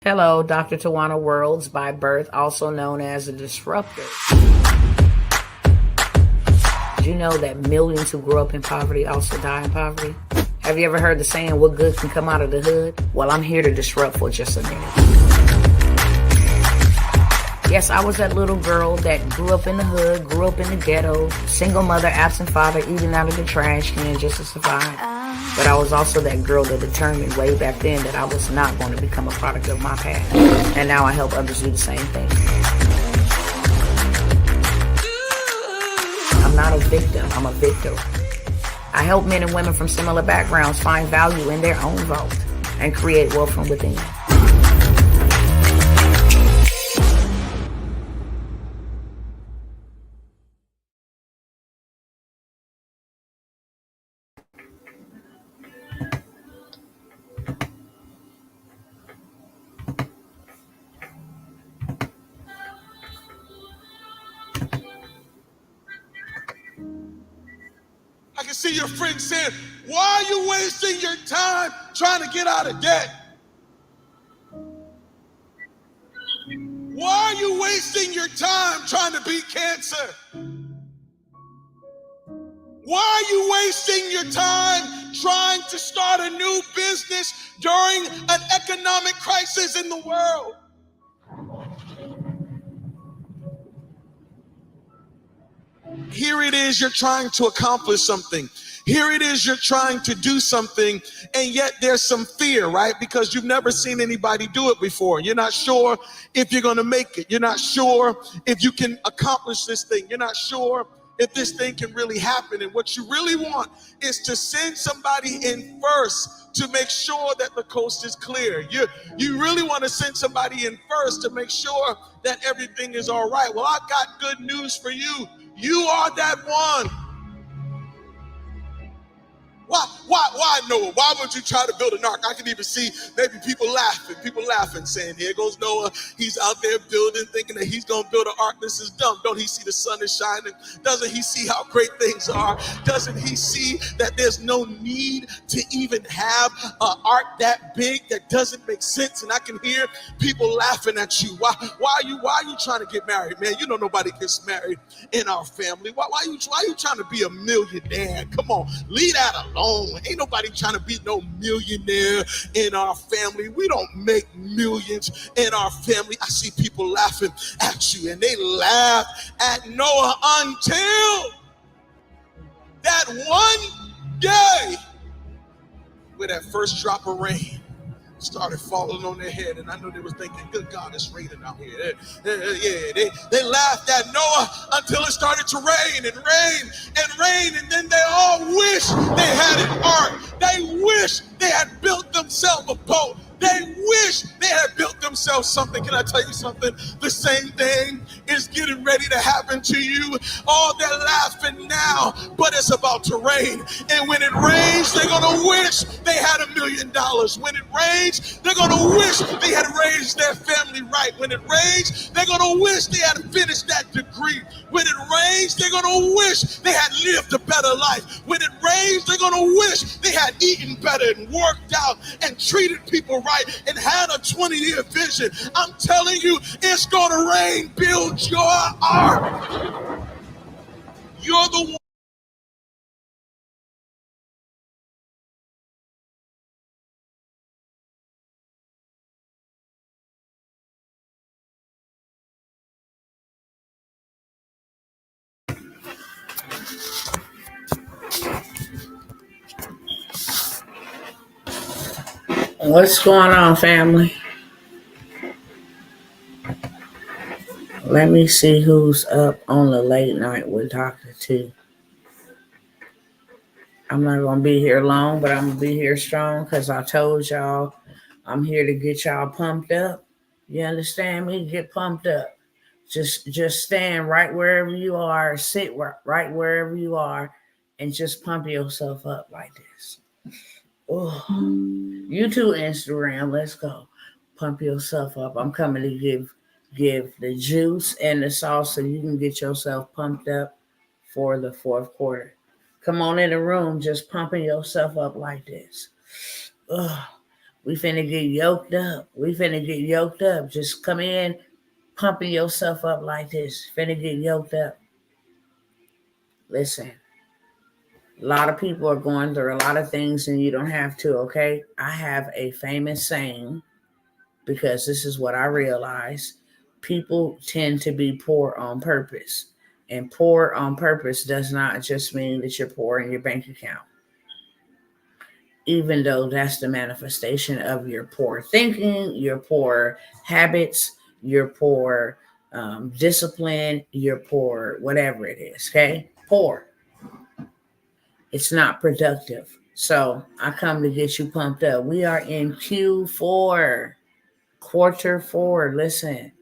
Hello, Dr. Tawana Worlds by birth, also known as a disruptor. Did you know that millions who grew up in poverty also die in poverty? Have you ever heard the saying, what good can come out of the hood? Well, I'm here to disrupt for just a minute. Yes, I was that little girl that grew up in the hood, grew up in the ghetto, single mother, absent father, eating out of the trash can just to survive. But I was also that girl that determined way back then that I was not going to become a product of my past. And now I help others do the same thing. I'm not a victim, I'm a victor. I help men and women from similar backgrounds find value in their own vault and create wealth from within. I can see your friend saying, why are you wasting your time trying to get out of debt? Why are you wasting your time trying to beat cancer? Why are you wasting your time trying to start a new business during an economic crisis in the world? Here it is, you're trying to accomplish something. Here it is, you're trying to do something, and yet there's some fear, right? Because you've never seen anybody do it before. You're not sure if you're going to make it. You're not sure if you can accomplish this thing. You're not sure if this thing can really happen. And what you really want is to send somebody in first to make sure that the coast is clear. You really want to send somebody in first to make sure that everything is all right. Well, I've got good news for you. You are that one. Why Noah? Why would you try to build an ark? I can even see maybe people laughing, saying, here goes Noah. He's out there building, thinking that he's going to build an ark. This is dumb. Don't he see the sun is shining? Doesn't he see how great things are? Doesn't he see that there's no need to even have an ark that big that doesn't make sense? And I can hear people laughing at you. Why are you trying to get married, man? You know nobody gets married in our family. Why are you trying to be a millionaire? Come on, leave that alone. Ain't nobody trying to be no millionaire in our family. We don't make millions in our family. I see people laughing at you, and they laughed at Noah until that one day where that first drop of rain started falling on their head, and I know they was thinking, good God, it's raining out here. They laughed at Noah until it started to rain and rain and rain, and then they all wish they had an ark. They wish they had built themselves a boat. They wish they had built themselves something. Can I tell you something? The same thing is getting ready to happen to you. Oh, they're laughing now, but it's about to rain. And when it rains, they're going to wish they had $1 million. When it rains, they're going to wish they had raised their family right. When it rains, they're going to wish they had finished that degree. When it rains, they're going to wish they had lived a better life. When it rains, they're going to wish they had eaten better and worked out and treated people right and had a 20-year vision. I'm telling you, it's going to rain. Build your ark. You're the one. What's going on, family? Let me see who's up on the late night with Dr. T. I'm not going to be here long, but I'm going to be here strong because I told y'all I'm here to get y'all pumped up. You understand me? Get pumped up. Just stand right wherever you are, sit right wherever you are, and just pump yourself up like this. Oh, you too, Instagram. Let's go. Pump yourself up. I'm coming to give the juice and the sauce so you can get yourself pumped up for the fourth quarter. Come on in the room, just pumping yourself up like this. Ugh. We finna get yoked up. We finna get yoked up. Just come in, pumping yourself up like this. Finna get yoked up. Listen, a lot of people are going through a lot of things and you don't have to, okay? I have a famous saying because this is what I realize. People tend to be poor on purpose. And poor on purpose does not just mean that you're poor in your bank account, even though that's the manifestation of your poor thinking, your poor habits, your poor discipline, your poor whatever it is, okay? Poor. It's not productive. So I come to get you pumped up. We are in Q4, quarter four. Listen,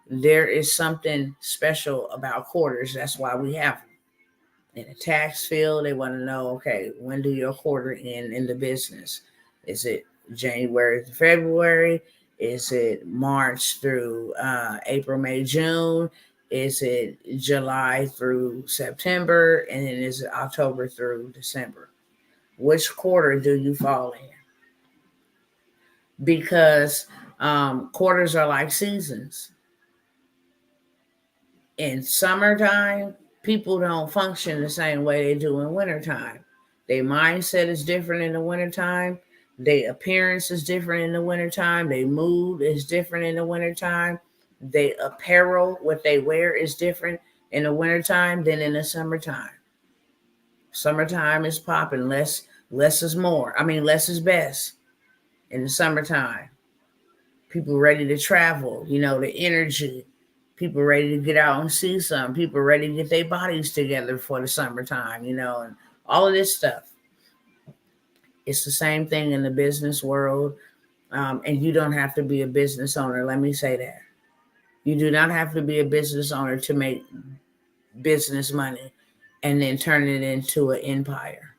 there is something special about quarters. That's why we have them. In the tax field, they want to know, okay, when do your quarter end in the business? Is it January to February? Is it March through April, May, June? Is it July through September? And then is it October through December? Which quarter do you fall in? Because quarters are like seasons. In summertime, people don't function the same way they do in wintertime. Their mindset is different in the wintertime. Their appearance is different in the wintertime. Their mood is different in the wintertime. Their apparel, what they wear, is different in the wintertime than in the summertime. Summertime is popping. Less is more. I mean, less is best in the summertime. People ready to travel, the energy. People ready to get out and see some. People ready to get their bodies together for the summertime, and all of this stuff. It's the same thing in the business world. And you don't have to be a business owner. Let me say that. You do not have to be a business owner to make business money and then turn it into an empire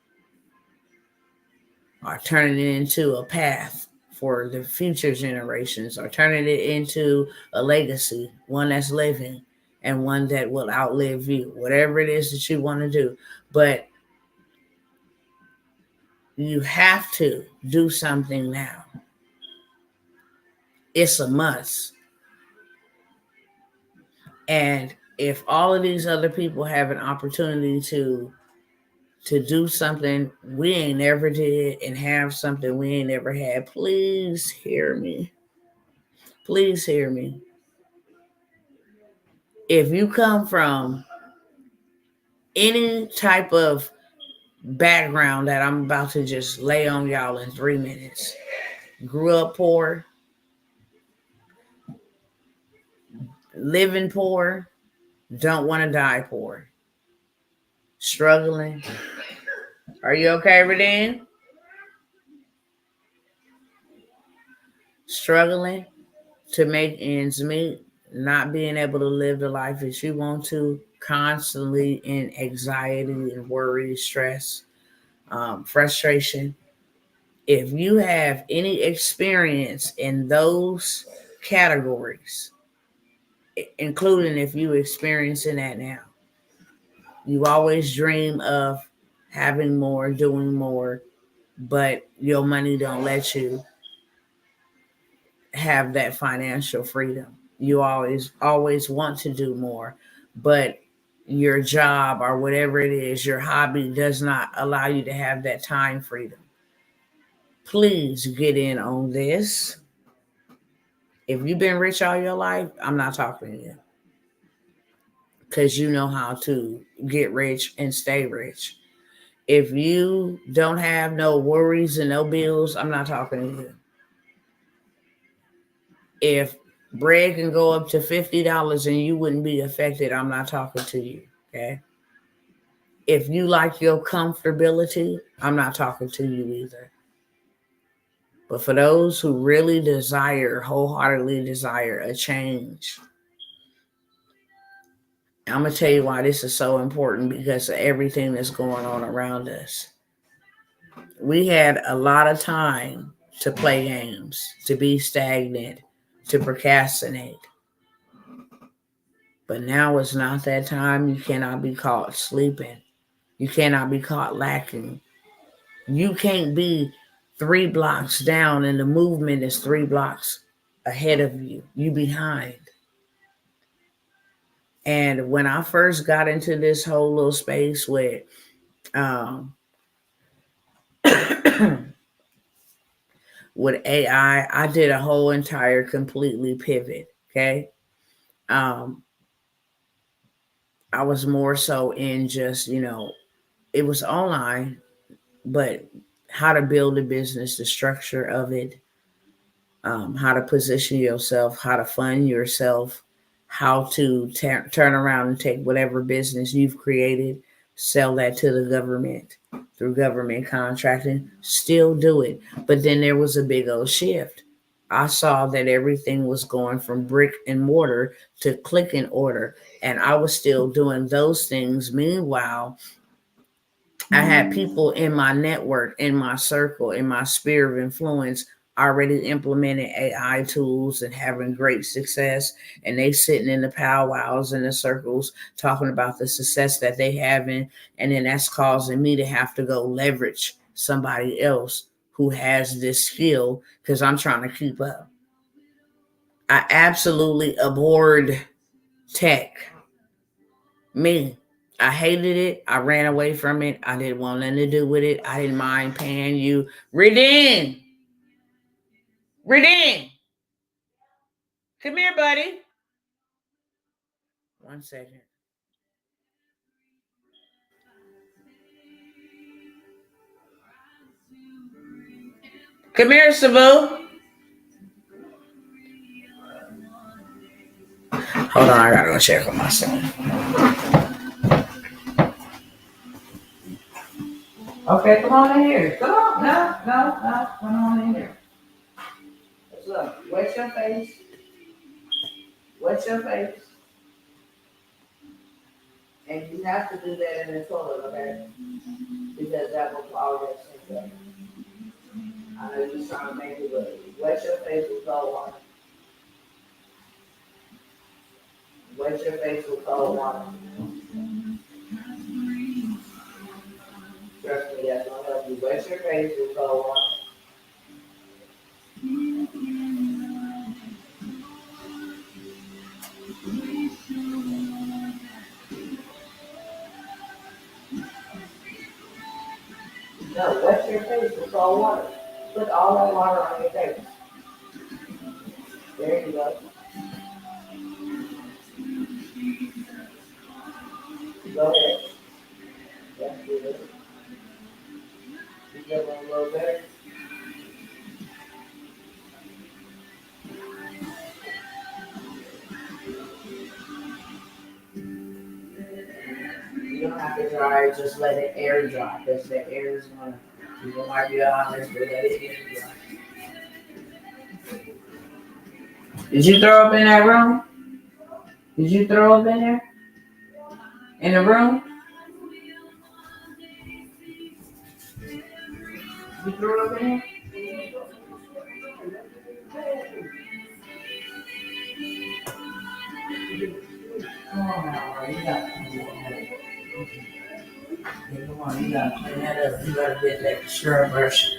or turning it into a path for the future generations or turning it into a legacy, one that's living and one that will outlive you, whatever it is that you want to do. But you have to do something now. It's a must. And if all of these other people have an opportunity to do something we ain't never did and have something we ain't never had, please hear me. Please hear me. If you come from any type of background that I'm about to just lay on y'all in 3 minutes, grew up poor, living poor, don't want to die poor, struggling. Are you okay, Radine? Struggling to make ends meet, not being able to live the life that you want to, constantly in anxiety and worry, stress, frustration. If you have any experience in those categories, including if you're experiencing that now, you always dream of having more, doing more, but your money don't let you have that financial freedom. You always want to do more, but your job or whatever it is, your hobby does not allow you to have that time freedom. Please get in on this. If you've been rich all your life, I'm not talking to you because you know how to get rich and stay rich. If you don't have no worries and no bills, I'm not talking to you. If bread can go up to $50 and you wouldn't be affected, I'm not talking to you, okay? If you like your comfortability, I'm not talking to you either. But for those who really wholeheartedly desire a change, I'm going to tell you why this is so important because of everything that's going on around us. We had a lot of time to play games, to be stagnant, to procrastinate. But now is not that time. You cannot be caught sleeping. You cannot be caught lacking. You can't be 3 blocks down and the movement is 3 blocks ahead of you. You behind. And when I first got into this whole little space with with AI, I did a whole entire completely pivot. Okay. Um, I was more so in just, it was online, but how to build a business, the structure of it, how to position yourself, how to fund yourself, how to turn around and take whatever business you've created, sell that to the government through government contracting, still do it. But then there was a big old shift. I saw that everything was going from brick and mortar to click and order, and I was still doing those things. Meanwhile, I had people in my network, in my circle, in my sphere of influence already implementing AI tools and having great success. And they sitting in the powwows and the circles talking about the success that they having. And then that's causing me to have to go leverage somebody else who has this skill because I'm trying to keep up. I absolutely abhorred tech. Me. I hated it. I ran away from it. I didn't want nothing to do with it. I didn't mind paying you. Redeem. Redeem. Come here, buddy. 1 second. Come here, Sabu. Hold on, I gotta go check on my son. Okay, come on in here. Come on. No. Come on in here. Look, wet your face. Wet your face. And you have to do that in the toilet, okay? Because that will clog that sink up. I know you're trying to make it look. Wet your face with cold water. Wet your face with cold water. Trust me, that's gonna help you. Wet your face with cold water. No, wet your face with cold water. Put all that water on your face. There you go. Go ahead. That's good. You get a little better. You don't have to dry it, just let it air dry. Because the air is gonna, you don't might be honest, but let it air dry. Did you throw up in that room? Did you throw up in there? In the room? You threw up in there? Come on now, you got to come on, you gotta clean that up. You gotta get that scrub brush.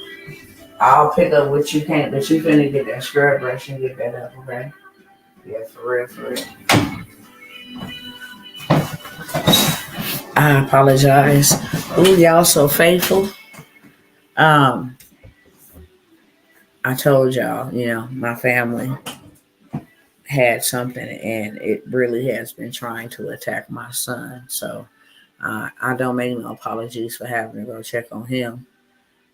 I'll pick up what you can't, but you finna get that scrub brush and get that up, okay? Yeah, for real, for real. I apologize. Ooh, y'all so faithful. Um, I told y'all, my family had something and it really has been trying to attack my son. So I don't make no apologies for having to go check on him.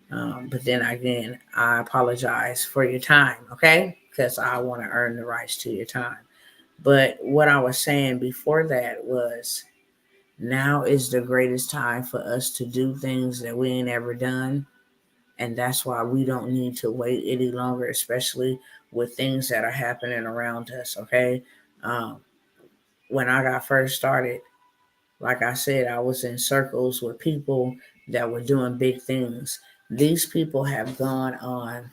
But then again, I apologize for your time, okay? Because I want to earn the rights to your time. But what I was saying before that was now is the greatest time for us to do things that we ain't ever done. And that's why we don't need to wait any longer, especially with things that are happening around us, okay? Um, when I got first started, like I said, I was in circles with people that were doing big things. These people have gone on,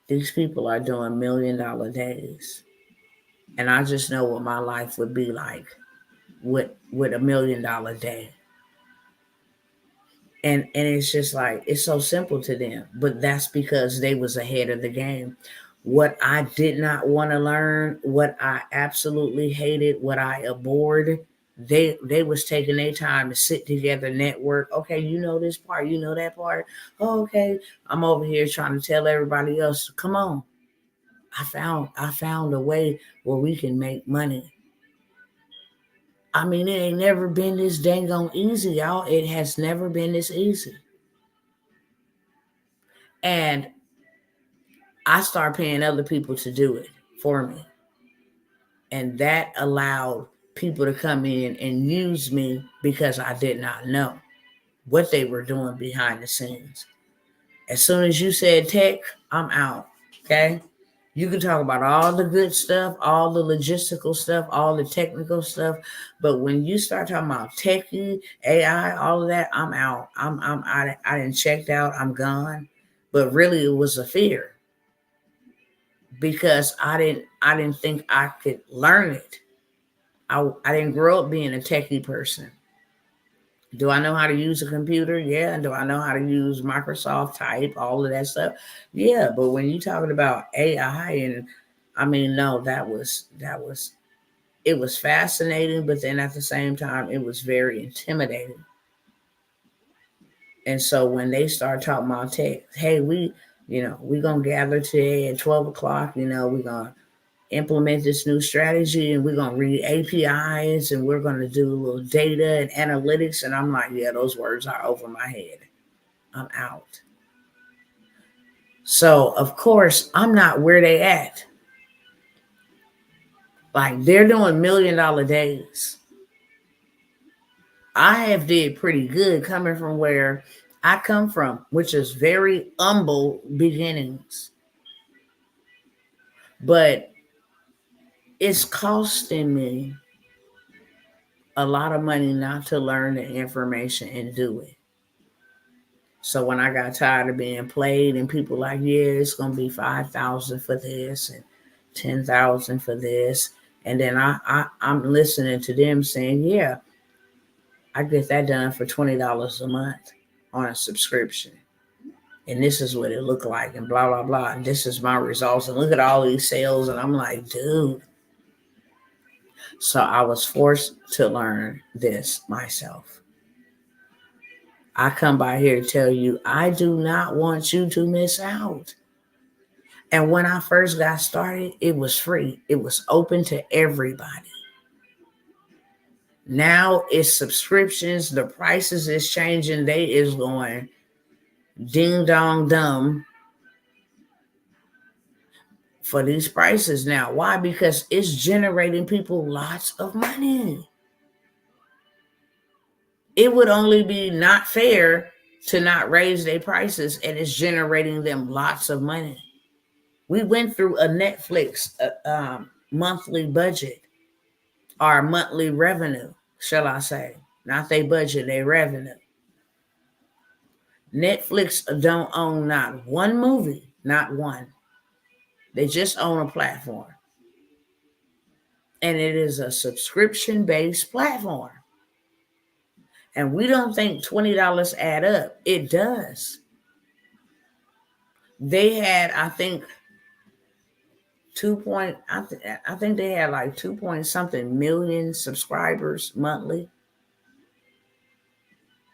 these people are doing $1 million days. And I just know what my life would be like with $1 million day. And it's just like, it's so simple to them, but that's because they was ahead of the game. What I did not want to learn, what I absolutely hated, what I abhorred, they was taking their time to sit together, network. Okay, you know this part, you know that part. Oh, okay, I'm over here trying to tell everybody else, come on. I found a way where we can make money. I mean, it ain't never been this dang on easy, y'all. It has never been this easy. And I started paying other people to do it for me. And that allowed people to come in and use me because I did not know what they were doing behind the scenes. As soon as you said tech, I'm out. Okay. You can talk about all the good stuff, all the logistical stuff, all the technical stuff. But when you start talking about techie, AI, all of that, I'm out. I didn't checked out. I'm gone. But really it was a fear because I didn't think I could learn it. I didn't grow up being a techie person. Do I know how to use a computer? Yeah. And do I know how to use Microsoft Type, all of that stuff? Yeah. But when you're talking about AI, and I mean, no, that was it was fascinating, but then at the same time, it was very intimidating. And so when they start talking about tech, hey, we're gonna gather today at 12 o'clock, we're gonna implement this new strategy and we're going to read APIs and we're going to do a little data and analytics. And I'm like, yeah, those words are over my head. I'm out. So, of course, I'm not where they at. Like, they're doing $1 million days. I have did pretty good coming from where I come from, which is very humble beginnings. But it's costing me a lot of money not to learn the information and do it. So when I got tired of being played and people like, yeah, it's gonna be 5,000 for this and 10,000 for this, and then I'm listening to them saying, yeah, I get that done for $20 a month on a subscription, and this is what it looked like, and blah blah blah, and this is my results, and look at all these sales, and I'm like, dude. So I was forced to learn this myself. I come by here to tell you, I do not want you to miss out. And when I first got started, it was free. It was open to everybody. Now it's subscriptions. The prices is changing. They is going ding dong dumb for these prices now. Why? Because it's generating people lots of money. It would only be not fair to not raise their prices, and it's generating them lots of money. We went through a Netflix monthly budget, our monthly revenue, shall I say. Not their budget, their revenue. Netflix don't own not one movie, not one. They just own a platform. And it is a subscription-based platform. And we don't think $20 add up. It does. They had, I think, I think they had like 2 point something million subscribers monthly.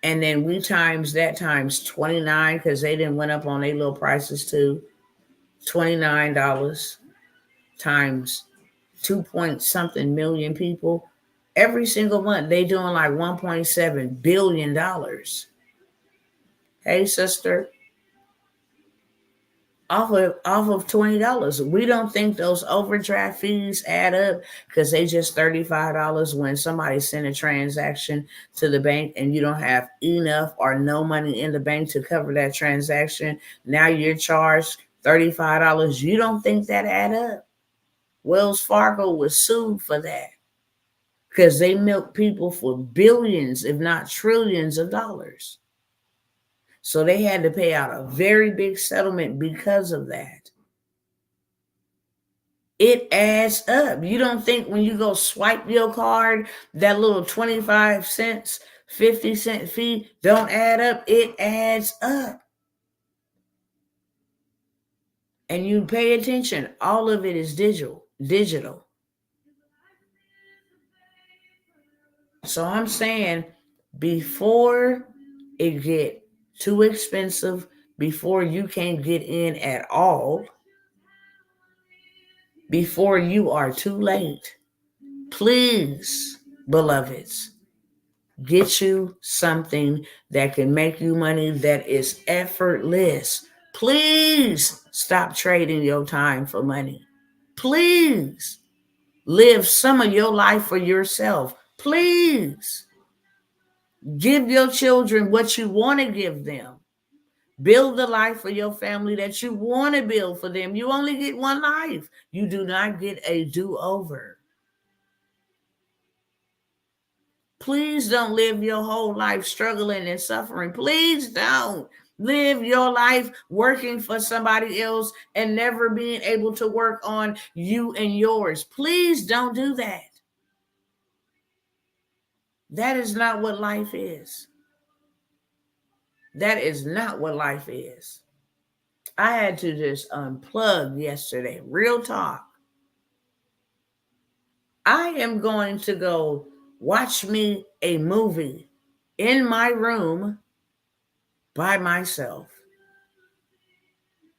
And then we times that times 29 because they didn't went up on their little prices too. $29 times 2 point something million people. Every single month they doing like $1.7 billion. Hey sister, off of $20. We don't think those overdraft fees add up because they just $35 when somebody send a transaction to the bank and you don't have enough or no money in the bank to cover that transaction. Now you're charged $35. You don't think that add up? Wells Fargo was sued for that because they milk people for billions, if not trillions of dollars. So they had to pay out a very big settlement because of that. It adds up. You don't think when you go swipe your card, that little 25 cents 50-cent fee don't add up. It adds up. And you pay attention. All of it is digital. So I'm saying before it get too expensive, before you can't get in at all, before you are too late, please, beloveds, get you something that can make you money that is effortless. Please stop trading your time for money. Please live some of your life for yourself. Please give your children what you want to give them. Build the life for your family that you want to build for them. You only get one life. You do not get a do-over. Please don't live your whole life struggling and suffering. Please don't live your life working for somebody else and never being able to work on you and yours. Please don't do that. That is not what life is. That is not what life is. I had to just unplug yesterday. Real talk. I am going to go watch me a movie in my room by myself.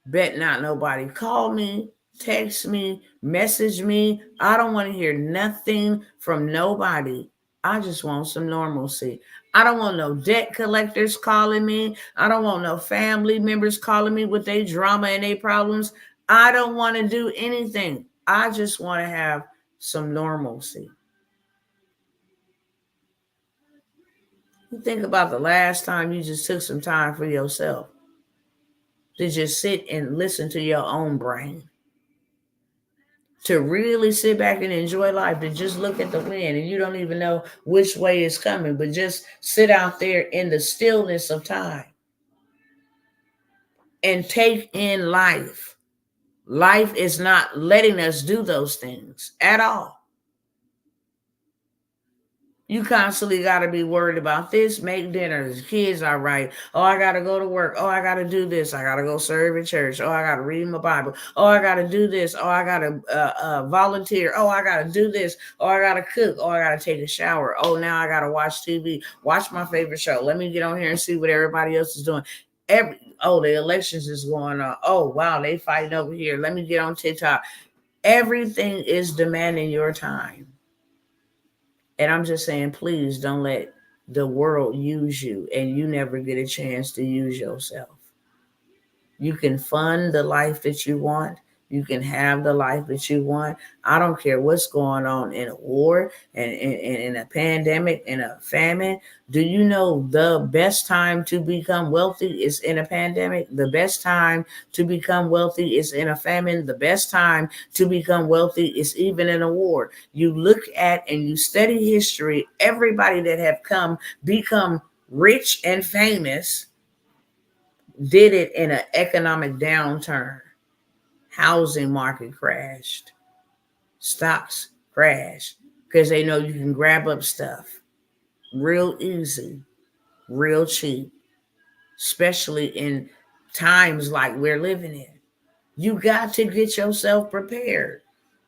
Bet not nobody call me, text me, message me. I don't want to hear nothing from nobody. I just want some normalcy. I don't want no debt collectors calling me. I don't want no family members calling me with their drama and their problems. I don't want to do anything. I just want to have some normalcy. You think about the last time you just took some time for yourself to just sit and listen to your own brain, to really sit back and enjoy life, to just look at the wind and you don't even know which way it's coming, but just sit out there in the stillness of time and take in life. Life is not letting us do those things at all. You constantly got to be worried about this, make dinner, the kids are right. Oh, I got to go to work. Oh, I got to do this. I got to go serve in church. Oh, I got to read my Bible. Oh, I got to do this. Oh, I got to volunteer. Oh, I got to do this. Oh, I got to cook. Oh, I got to take a shower. Oh, now I got to watch TV, watch my favorite show. Let me get on here and see what everybody else is doing. The elections is going on. Oh, wow, they fighting over here. Let me get on TikTok. Everything is demanding your time. And I'm just saying, please don't let the world use you and you never get a chance to use yourself. You can fund the life that you want. You can have the life that you want. I don't care what's going on in a war and in a pandemic, in a famine. Do you know the best time to become wealthy is in a pandemic? The best time to become wealthy is in a famine. The best time to become wealthy is even in a war. You look at and you study history. Everybody that have become rich and famous did it in an economic downturn. Housing market crashed. Stocks crashed because they know you can grab up stuff real easy, real cheap, especially in times like we're living in. You got to get yourself prepared.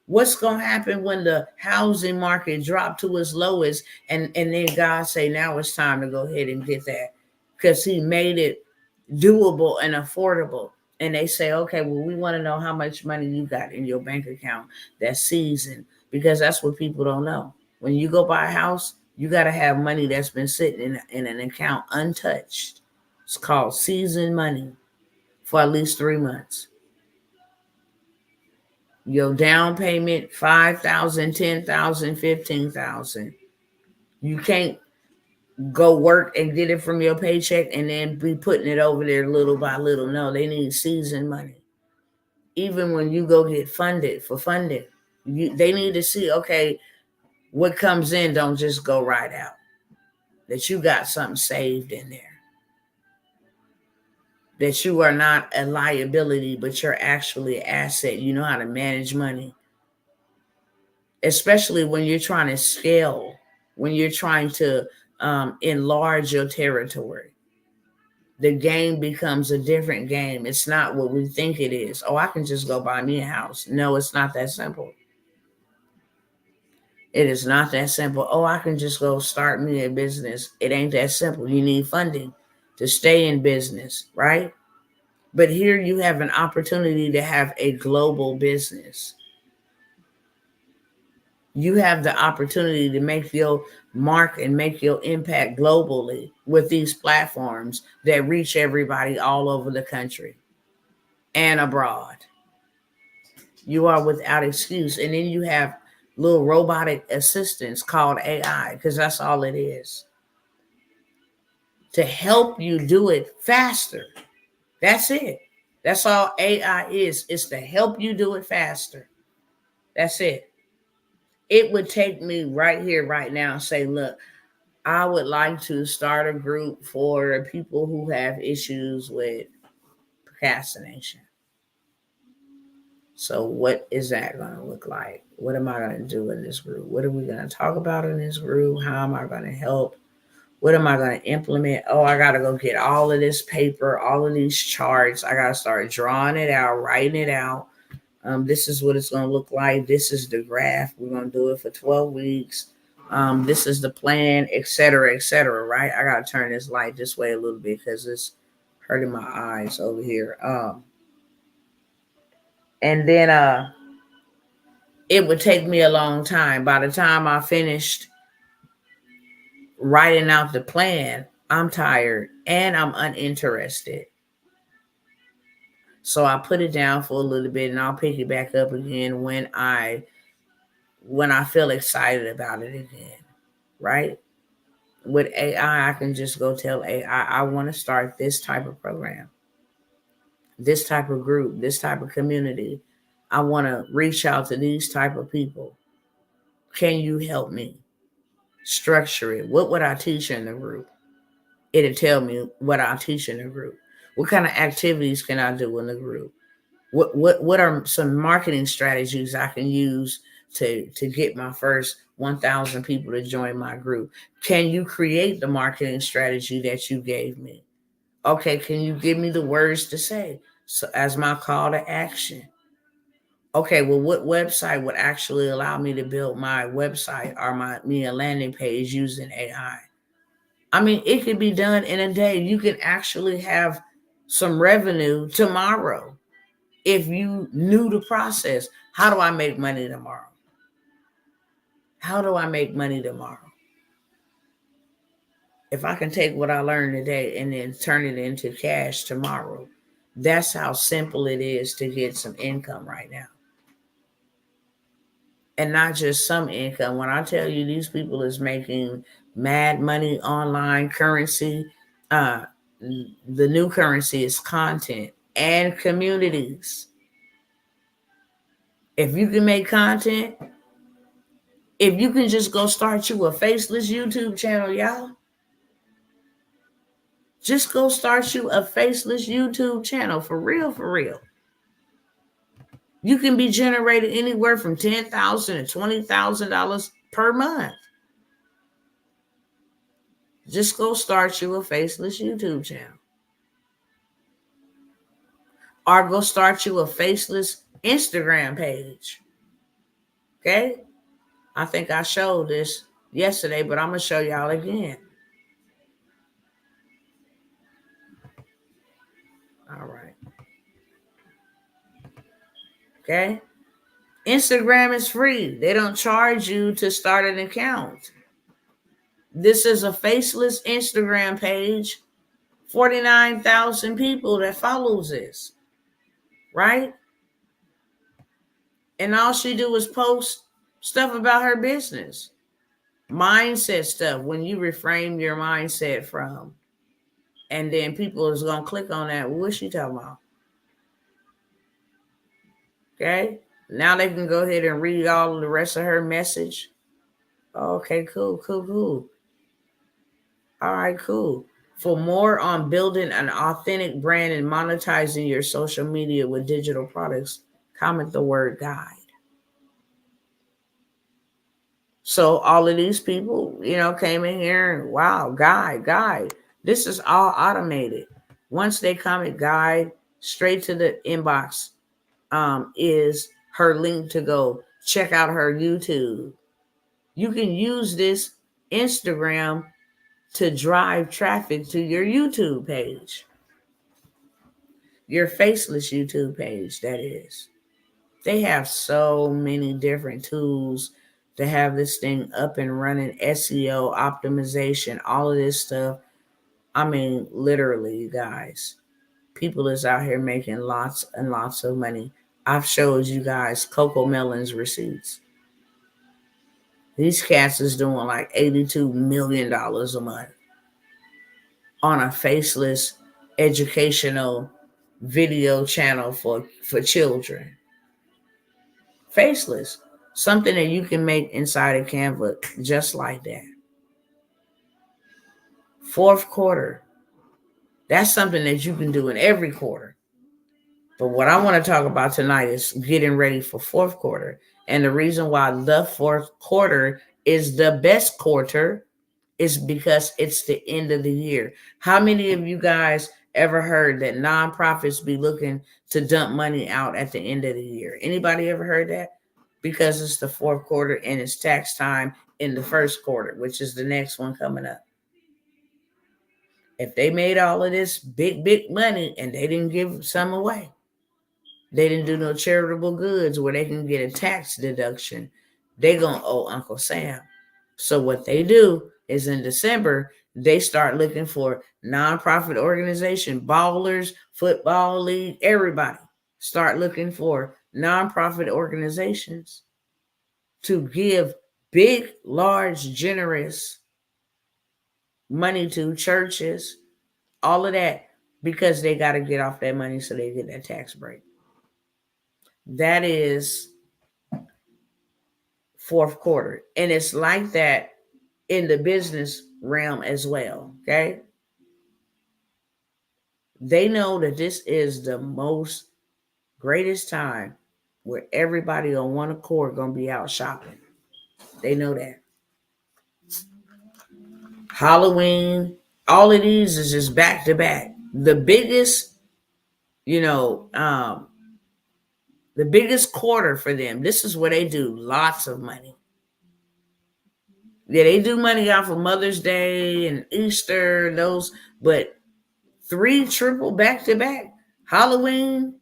What's going to happen when the housing market dropped to its lowest and then God say, now it's time to go ahead and get that because he made it doable and affordable. And they say, okay, well, we want to know how much money you got in your bank account that season, because that's what people don't know. When you go buy a house, you got to have money that's been sitting in an account untouched. It's called seasoned money for at least 3 months. Your down payment, $5,000, $10,000, $15,000. You can't go work and get it from your paycheck and then be putting it over there little by little. No, they need seasoned money. Even when you go get funded, they need to see, okay, what comes in don't just go right out. That you got something saved in there. That you are not a liability, but you're actually an asset. You know how to manage money. Especially when you're trying to scale, when you're trying to enlarge your territory. The game becomes a different game. It's not what we think it is. Oh, I can just go buy me a house. No, it's not that simple. It is not that simple. Oh, I can just go start me a business. It ain't that simple. You need funding to stay in business, right? But here you have an opportunity to have a global business. You have the opportunity to make your mark and make your impact globally with these platforms that reach everybody all over the country and abroad. You are without excuse. And then you have little robotic assistants called AI, because that's all it is, to help you do it faster. That's it. That's all AI is. It's to help you do it faster. That's it. It would take me right here, right now, and say, look, I would like to start a group for people who have issues with procrastination. So what is that going to look like? What am I going to do in this group? What are we going to talk about in this group? How am I going to help? What am I going to implement? Oh, I got to go get all of this paper, all of these charts. I got to start drawing it out, writing it out. This is what it's going to look like. This is the graph. We're going to do it for 12 weeks. This is the plan, etc., right? I got to turn this light this way a little bit because it's hurting my eyes over here. And then it would take me a long time. By the time I finished writing out the plan, I'm tired and I'm uninterested. So I put it down for a little bit and I'll pick it back up again when I feel excited about it again, right? With AI, I can just go tell AI, I want to start this type of program, this type of group, this type of community. I want to reach out to these type of people. Can you help me structure it? What would I teach in the group? It'll tell me what I'll teach in the group. What kind of activities can I do in the group? What are some marketing strategies I can use to get my first 1,000 people to join my group? Can you create the marketing strategy that you gave me? Okay, can you give me the words to say so as my call to action? Okay, well, what website would actually allow me to build my website or a landing page using AI? I mean, it could be done in a day. You can actually have some revenue tomorrow if you knew the process. How do I make money tomorrow? How do I make money tomorrow? If I can take what I learned today and then turn it into cash tomorrow, that's how simple it is to get some income right now. And not just some income. When I tell you these people is making mad money online currency, the new currency is content and communities. If you can make content, if you can just go start you a faceless YouTube channel, y'all. Just go start you a faceless YouTube channel, for real, for real. You can be generated anywhere from $10,000 to $20,000 per month. Just go start you a faceless YouTube channel. Or go start you a faceless Instagram page. Okay? I think I showed this yesterday, but I'm going to show y'all again. All right. Okay? Instagram is free. They don't charge you to start an account. This is a faceless Instagram page. 49,000 people that follows this. Right? And all she do is post stuff about her business. Mindset stuff. When you reframe your mindset from. And then people is going to click on that. What's she talking about? Okay? Now they can go ahead and read all of the rest of her message. Okay, cool. All right, cool. For more on building an authentic brand and monetizing your social media with digital products, comment the word guide. So all of these people, came in here and wow, guide. This is all automated. Once they comment guide, straight to the inbox is her link to go check out her YouTube. You can use this Instagram to drive traffic to your YouTube page, your faceless YouTube page, that is. They have so many different tools to have this thing up and running, SEO optimization, all of this stuff. I mean, literally, you guys, people is out here making lots and lots of money. I've showed you guys Coco Melon's receipts. These cats is doing like $82 million a month on a faceless educational video channel for children. Faceless. Something that you can make inside of Canva just like that. Fourth quarter. That's something that you can do in every quarter. But what I want to talk about tonight is getting ready for fourth quarter. And the reason why the fourth quarter is the best quarter is because it's the end of the year. How many of you guys ever heard that nonprofits be looking to dump money out at the end of the year? Anybody ever heard that? Because it's the fourth quarter and it's tax time in the first quarter, which is the next one coming up. If they made all of this big money and they didn't give some away, they didn't do no charitable goods where they can get a tax deduction, they gonna owe Uncle Sam. So what they do is in December, they start looking for nonprofit organization, ballers, football league, everybody start looking for nonprofit organizations to give big, large, generous money to churches, all of that, because they got to get off that money so they get that tax break. That is fourth quarter. And it's like that in the business realm as well. Okay. They know that this is the most greatest time where everybody on one accord gonna be out shopping. They know that. Halloween, all of these is just back to back. The biggest, the biggest quarter for them. This is where they do lots of money. Yeah, they do money off of Mother's Day and Easter, those, but 3 triple back to back. Halloween,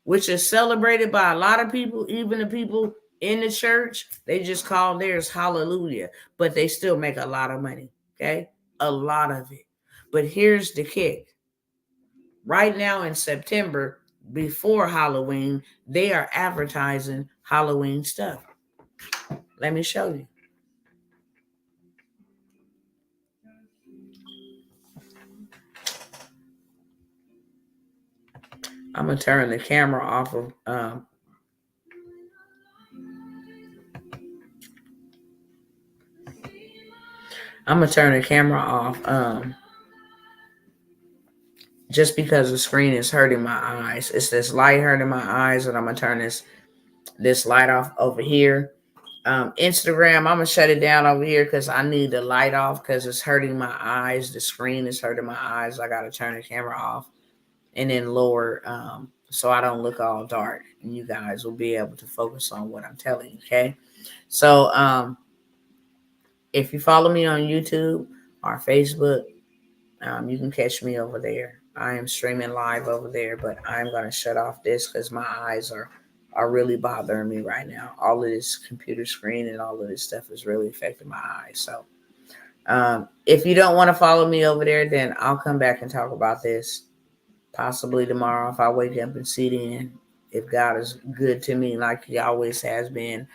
which is celebrated by a lot of people, even the people in the church, they just call theirs Hallelujah, but they still make a lot of money. Okay, a lot of it. But here's the kick. Right now in September, before Halloween, they are advertising Halloween stuff. Let me show you. I'm gonna turn the camera off of I'm gonna turn the camera off just because the screen is hurting my eyes. It's this light hurting my eyes, and I'm gonna turn this light off over here. Instagram, I'm gonna shut it down over here because I need the light off because it's hurting my eyes. The screen is hurting my eyes. I gotta turn the camera off and then lower so I don't look all dark, and you guys will be able to focus on what I'm telling you. Okay, so if you follow me on YouTube or Facebook, you can catch me over there. I am streaming live over there, but I'm going to shut off this because my eyes are really bothering me right now. All of this computer screen and all of this stuff is really affecting my eyes. So if you don't want to follow me over there, then I'll come back and talk about this possibly tomorrow if I wake up and see it in. If God is good to me like he always has been.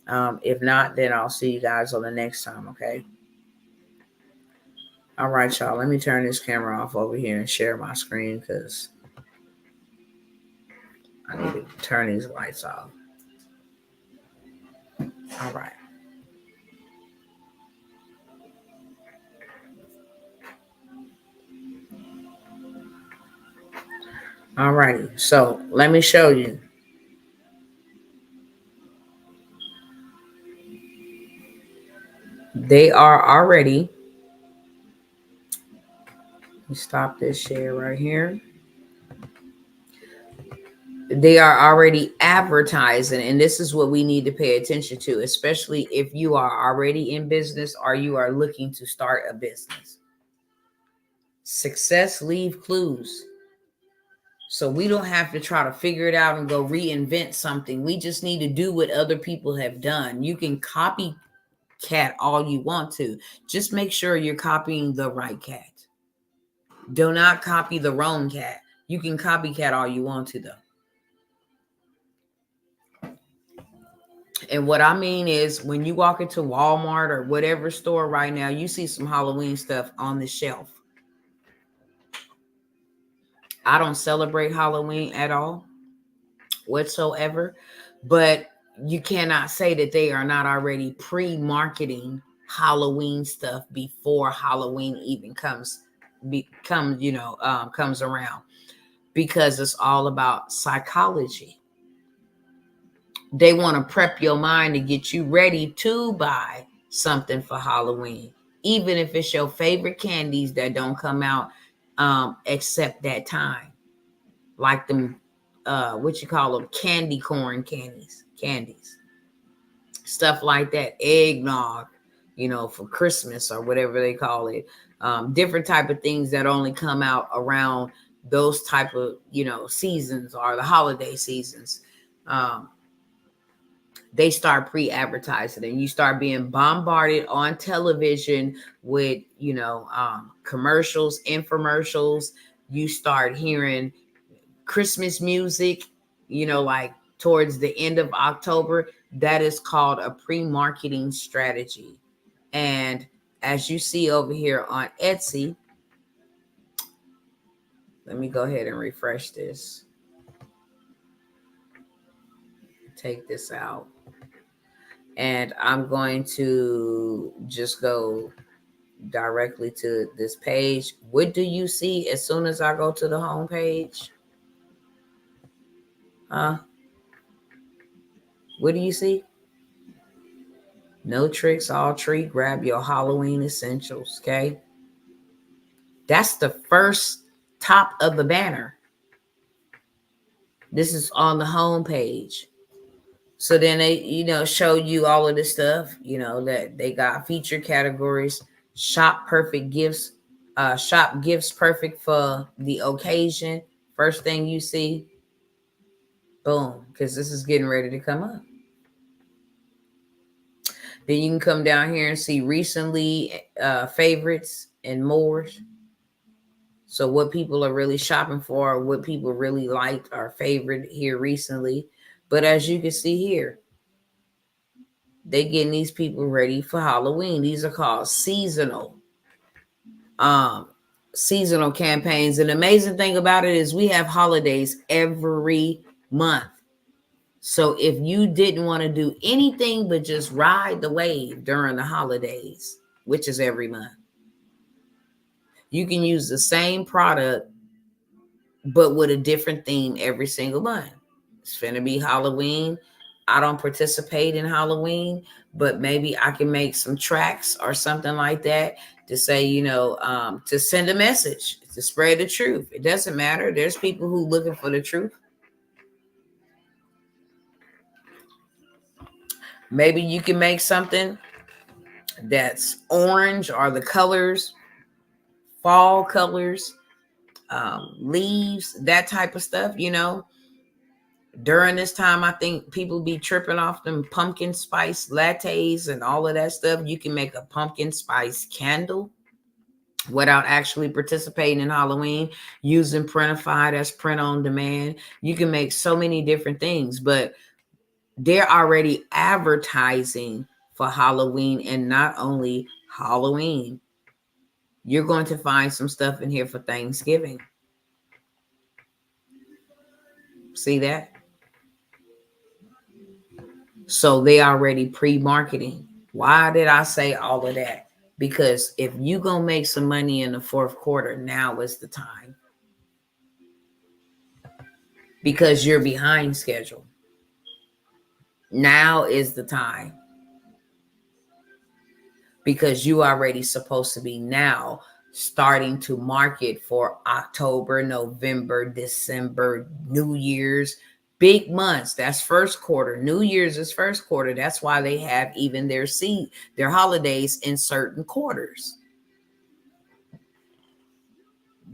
If not, then I'll see you guys on the next time, okay? All right, y'all. Let me turn this camera off over here and share my screen because I need to turn these lights off. All right. All righty. So let me show you. They are already, let me stop this share right here. They are already advertising, and this is what we need to pay attention to, especially if you are already in business or you are looking to start a business. Success leave clues. So we don't have to try to figure it out and go reinvent something. We just need to do what other people have done. You can copycat all you want to. Just make sure you're copying the right cat. Do not copy the wrong cat. You can copycat all you want to, though. And what I mean is, when you walk into Walmart or whatever store right now, you see some Halloween stuff on the shelf. I don't celebrate Halloween at all whatsoever, but you cannot say that they are not already pre-marketing Halloween stuff before Halloween even comes around, because it's all about psychology. They want to prep your mind to get you ready to buy something for Halloween, even if it's your favorite candies that don't come out except that time, like them what you call them, candy corn candies, stuff like that, eggnog, for Christmas or whatever they call it. Different type of things that only come out around those type of seasons, or the holiday seasons. They start pre-advertising, and you start being bombarded on television with commercials, infomercials. You start hearing Christmas music, like towards the end of October. That is called a pre-marketing strategy. And as you see over here on Etsy, let me go ahead and refresh this. Take this out. And I'm going to just go directly to this page. What do you see as soon as I go to the home page? What do you see? No tricks, all treat. Grab your Halloween essentials, okay? That's the first top of the banner. This is on the home page. So then they, show you all of this stuff, that they got featured categories, shop perfect gifts, shop gifts perfect for the occasion. First thing you see, boom, because this is getting ready to come up. Then you can come down here and see recently favorites and more. So what people are really shopping for, what people really liked or favorite here recently. But as you can see here, they getting these people ready for Halloween. These are called seasonal campaigns. And the amazing thing about it is we have holidays every month. So if you didn't want to do anything but just ride the wave during the holidays, which is every month, you can use the same product but with a different theme every single month. It's finna be Halloween. I don't participate in Halloween, but maybe I can make some tracks or something like that to say, to send a message, to spread the truth. It doesn't matter. There's people who looking for the truth. Maybe you can make something that's orange, or the colors, fall colors, leaves, that type of stuff, During this time, I think people be tripping off them pumpkin spice lattes and all of that stuff. You can make a pumpkin spice candle without actually participating in Halloween, using Printify, that's print on demand. You can make so many different things, but they're already advertising for Halloween. And not only Halloween, you're going to find some stuff in here for Thanksgiving. See that? So they already pre-marketing. Why did I say all of that? Because if you gonna make some money in the fourth quarter, now is the time. Because you're behind schedule. Now is the time. because you already supposed to be now starting to market for October, November, December, New Year's, big months. That's first quarter. New Year's is first quarter. That's why they have even their holidays in certain quarters.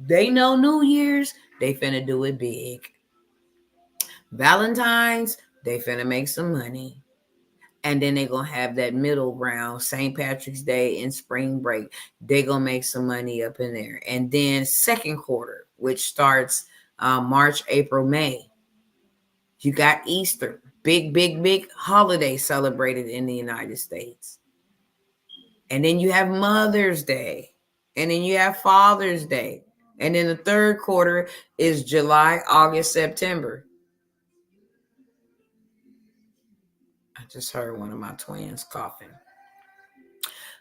They know New Year's, they finna do it big. Valentine's, they finna make some money. And then they're going to have that middle ground, St. Patrick's Day and spring break. They're going to make some money up in there. And then second quarter, which starts March, April, May. You got Easter, big holiday celebrated in the United States. And then you have Mother's Day. And then you have Father's Day. And then the third quarter is July, August, September. I just heard one of my twins coughing.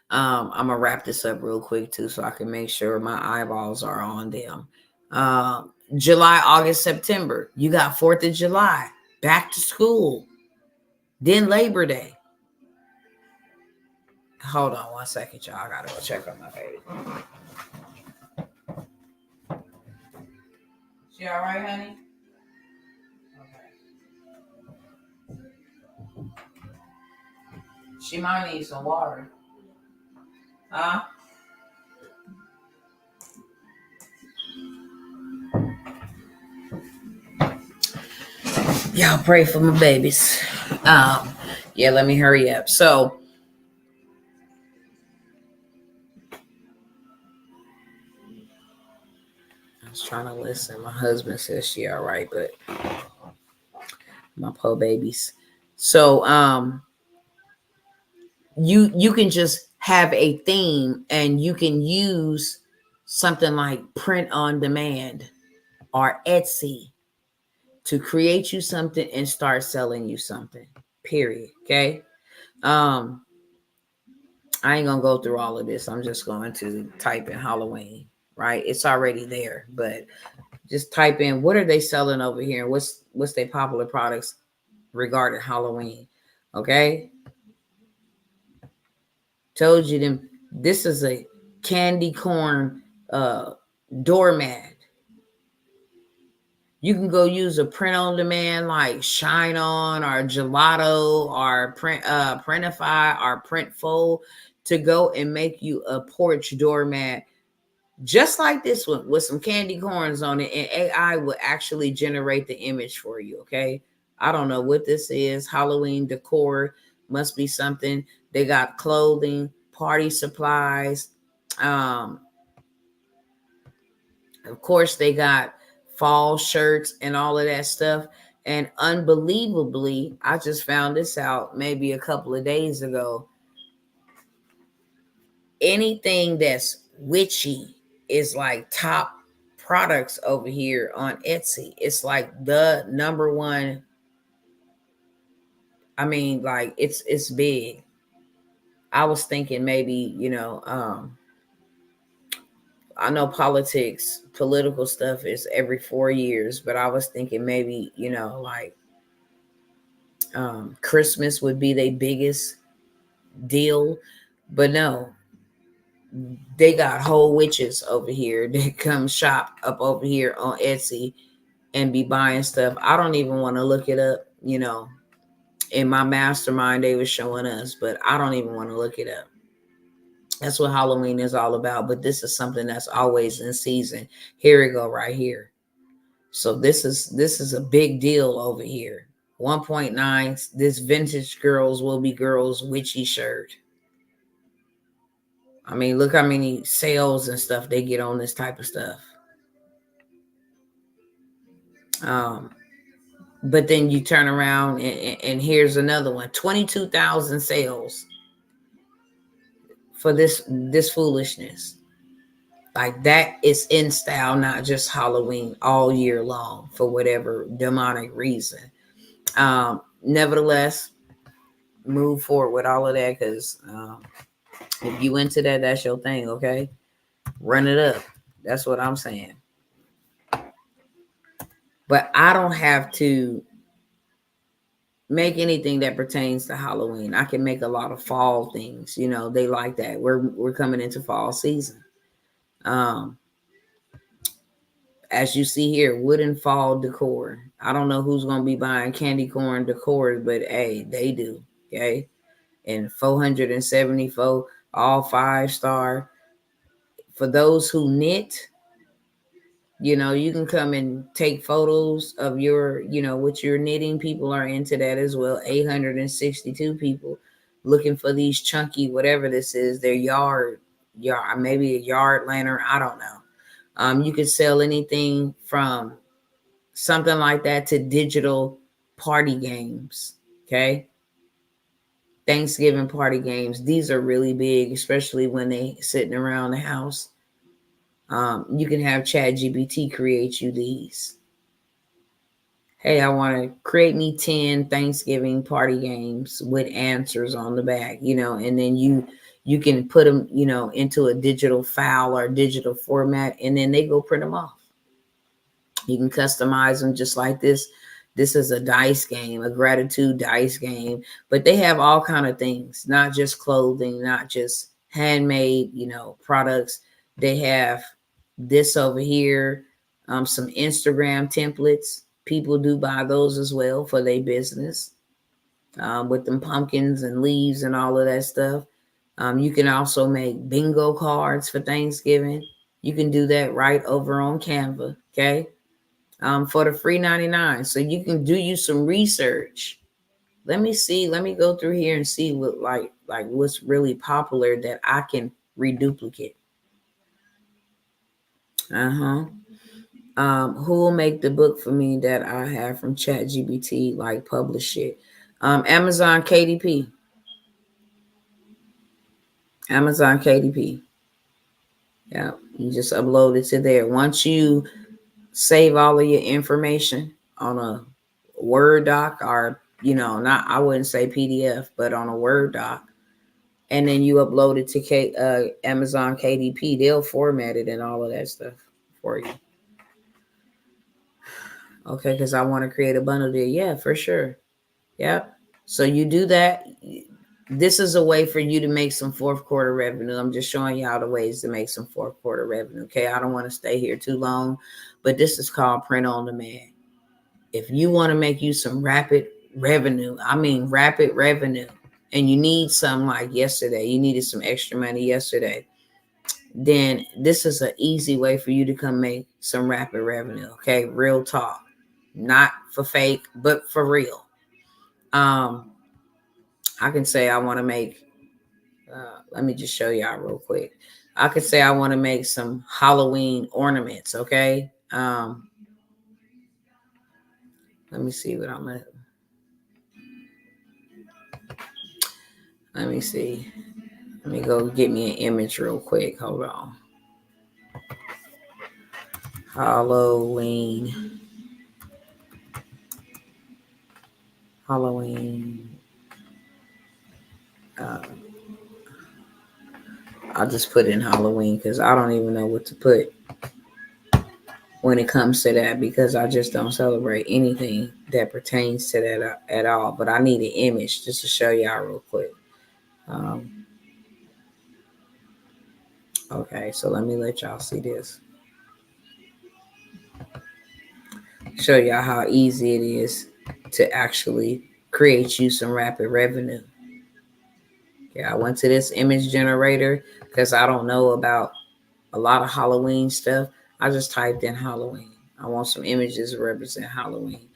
I'm gonna wrap this up real quick too, so I can make sure my eyeballs are on them. July, August, September. You got 4th of July, back to school, then Labor Day. Hold on 1 second, y'all. I gotta go check on my baby. She all right, honey? Okay. She might need some water. Huh? Y'all pray for my babies. Yeah, let me hurry up. So I was trying to listen. My husband says she all right, but my poor babies. So you can just have a theme, and you can use something like print on demand or Etsy to create you something and start selling you something, period. Okay. I ain't gonna go through all of this. I'm just going to type in Halloween, right? It's already there, but just type in what are they selling over here and what's their popular products regarding Halloween. Okay. Told you them. This is a candy corn doormat. You can go use a print on demand like Shine On or Gelato or Printify or Printful to go and make you a porch doormat just like this one with some candy corns on it, and AI will actually generate the image for you. Okay. I don't know what this is. Halloween decor must be something. They got clothing, party supplies. Of course, they got fall shirts and all of that stuff. And unbelievably, I just found this out maybe a couple of days ago. Anything that's witchy is like top products over here on Etsy. It's like the number one. I mean, like it's big. I was thinking maybe, I know political stuff is every 4 years, but I was thinking maybe, like Christmas would be their biggest deal. But no, they got whole witches over here that come shop up over here on Etsy and be buying stuff. I don't even want to look it up, in my mastermind they were showing us, but I don't even want to look it up. That's what Halloween is all about. But this is something that's always in season. Here we go right here. So this is a big deal over here. 1.9, this vintage girls will be girls witchy shirt. I mean, look how many sales and stuff they get on this type of stuff. But then you turn around and here's another one, 22,000 sales for this foolishness. Like that is in style, not just Halloween, all year long for whatever demonic reason. Nevertheless, move forward with all of that, because if you into that, that's your thing. Okay, run it up. That's what I'm saying. But I don't have to make anything that pertains to Halloween. I can make a lot of fall things. You know, they like that. We're coming into fall season. Um, as you see here, wooden fall decor. I don't know who's gonna be buying candy corn decor, but hey, they do. Okay, and 474, all 5-star. For those who knit, you know, you can come and take photos of your, you know, what you're knitting. People are into that as well. 862 people looking for these chunky, whatever this is, their yard, maybe a yard lantern. I don't know. You could sell anything from something like that to digital party games. Okay. Thanksgiving party games. These are really big, especially when they sitting around the house. You can have ChatGPT create you these. Hey, I want to create me 10 Thanksgiving party games with answers on the back, you know, and then you can put them, you know, into a digital file or digital format, and then they go print them off. You can customize them just like this. This is a dice game, a gratitude dice game, but they have all kind of things, not just clothing, not just handmade, you know, products. They have this over here, some Instagram templates. People do buy those as well for their business, with them pumpkins and leaves and all of that stuff. You can also make bingo cards for Thanksgiving. You can do that right over on Canva. Okay. For the free 99. So you can do you some research. Let me see. Let me go through here and see what like what's really popular that I can reduplicate. Uh-huh. Who will make the book for me that I have from ChatGPT, like publish it? Amazon KDP. Amazon KDP. Yeah, you just upload it to there. Once you save all of your information on a Word doc, or, you know, not, I wouldn't say PDF, but on a Word doc, and then you upload it to Amazon KDP, they'll format it and all of that stuff for you. Okay, because I want to create a bundle there. Yeah, for sure. Yep. So you do that. This is a way for you to make some fourth quarter revenue. I'm just showing you all the ways to make some fourth quarter revenue. Okay, I don't want to stay here too long, but this is called print on demand. If you want to make you some rapid revenue, I mean rapid revenue, and you need some like yesterday, you needed some extra money yesterday, then this is an easy way for you to come make some rapid revenue. Okay, real talk, not for fake, but for real. I can say I want to make, let me just show y'all real quick. I could say I want to make some Halloween ornaments. Okay. Let me see what I'm at. Let me see. Let me go get me an image real quick. Hold on. Halloween. Halloween. I'll just put in Halloween because I don't even know what to put when it comes to that, because I just don't celebrate anything that pertains to that at all. But I need an image just to show y'all real quick. Okay, so let me let y'all see this. Show y'all how easy it is to actually create you some rapid revenue. Yeah, I went to this image generator because I don't know about a lot of Halloween stuff. I just typed in Halloween. I want some images to represent Halloween.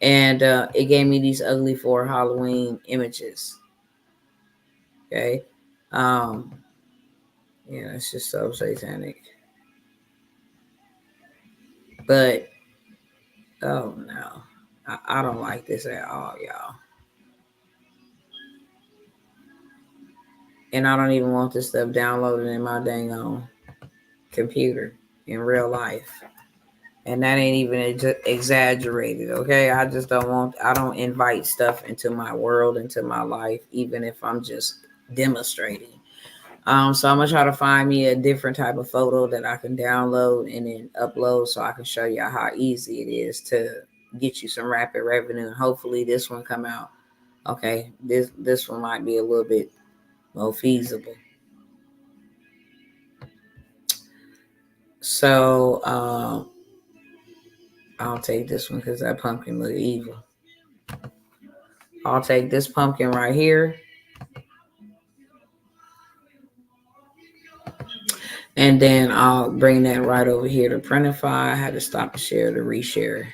And it gave me these ugly 4 Halloween images. Okay. Yeah, it's just so satanic. But, oh no. I don't like this at all, y'all. And I don't even want this stuff downloaded in my dang on computer in real life. And that ain't even exaggerated, okay? I just I don't invite stuff into my world, into my life, even if I'm just demonstrating. So I'm gonna try to find me a different type of photo that I can download and then upload, so I can show you how easy it is to get you some rapid revenue. And hopefully this one come out Okay, this one might be a little bit more feasible. So I'll take this one because that pumpkin look evil. I'll take this pumpkin right here. And then I'll bring that right over here to Printify. I had to stop the share to reshare.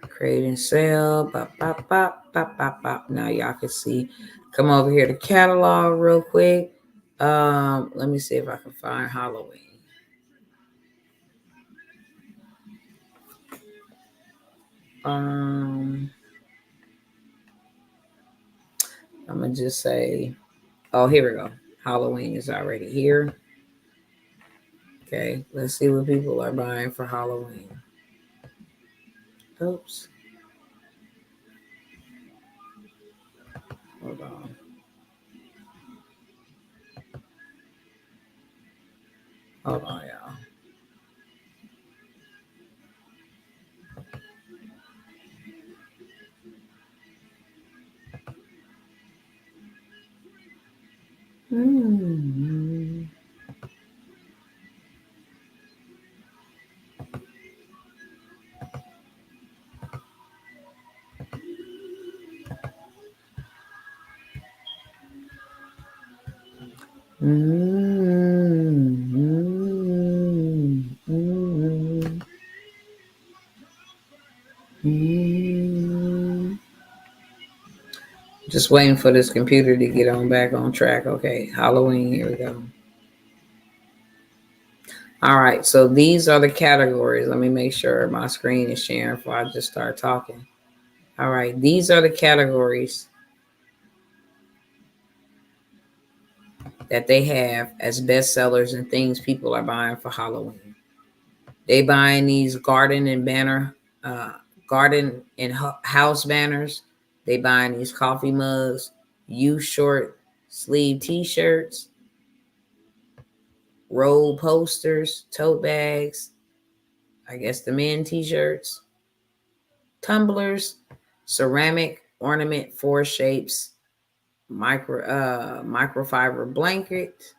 Create and sell. Bop, bop, bop, bop, bop, bop. Now y'all can see. Come over here to catalog real quick. Let me see if I can find Halloween. I'm gonna just say, oh, here we go. Halloween is already here. Okay, let's see what people are buying for Halloween. Oops. Hold on. Hold on, y'all. Mm-hmm. Just waiting for this computer to get on back on track. Okay, Halloween, here we go. All right, so these are the categories. Let me make sure my screen is sharing before I just start talking. All right, these are the categories that they have as bestsellers and things people are buying for Halloween. They buying these garden and house banners. They buying these coffee mugs, U short sleeve t-shirts, roll posters, tote bags, I guess the men t-shirts, tumblers, ceramic ornament 4 shapes, microfiber blanket.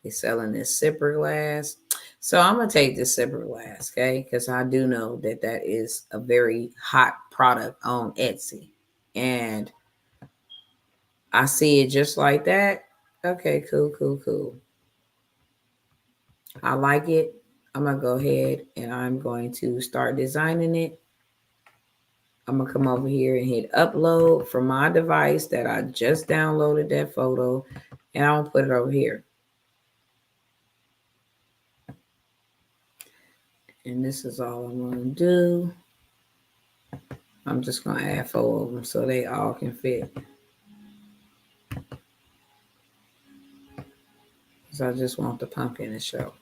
They're selling this sipper glass. So I'm gonna take this sipper glass, okay? Because I do know that that is a very hot product on Etsy, and I see it just like that. Okay, cool. I like it. I'm gonna go ahead and I'm going to start designing it. I'm gonna come over here and hit upload from my device that I just downloaded that photo, and I'll put it over here. And this is all I'm gonna do. I'm just gonna add 4 of them so they all can fit. Because I just want the pumpkin to show.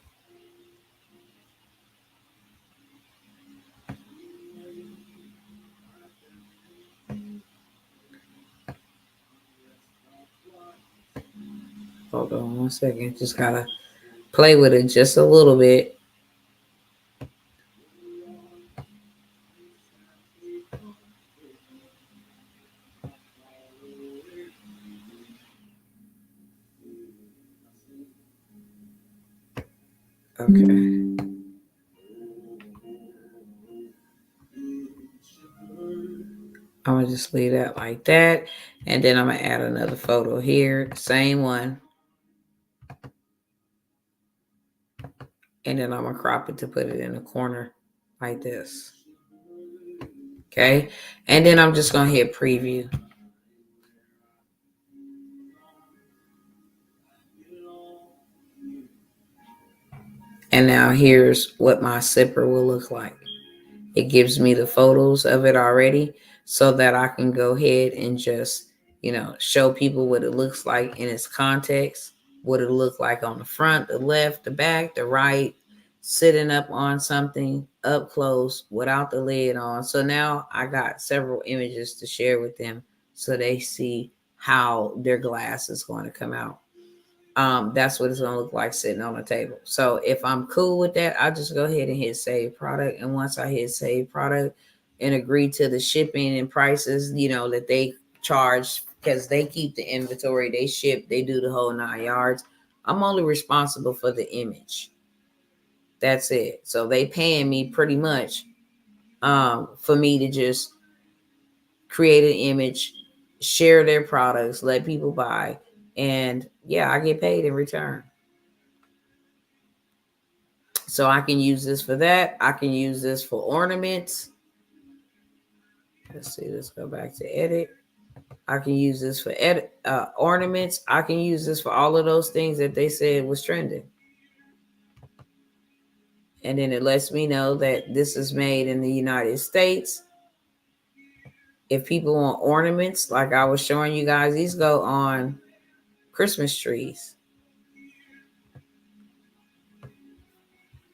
Hold on 1 second. Just gotta play with it just a little bit. Okay. I'm gonna just leave that like that. And then I'm gonna add another photo here. Same one. And then I'm gonna crop it to put it in the corner like this. Okay. And then I'm just gonna hit preview. And now here's what my zipper will look like. It gives me the photos of it already so that I can go ahead and just, show people what it looks like in its context, what it look like on the front, the left, the back, the right, sitting up on something up close without the lid on. So now I got several images to share with them so they see how their glass is going to come out. That's what it's going to look like sitting on the table. So if I'm cool with that, I'll just go ahead and hit save product. And once I hit save product, and agree to the shipping and prices, that they charge, because they keep the inventory, they ship, they do the whole 9 yards. I'm only responsible for the image. That's it. So they paying me pretty much for me to just create an image, share their products, let people buy, and yeah, I get paid in return. So I can use this for that. I can use this for ornaments. Let's see, let's go back to edit. I can use this for ornaments. I can use this for all of those things that they said was trending. And then it lets me know that this is made in the United States. If people want ornaments, like I was showing you guys, these go on Christmas trees,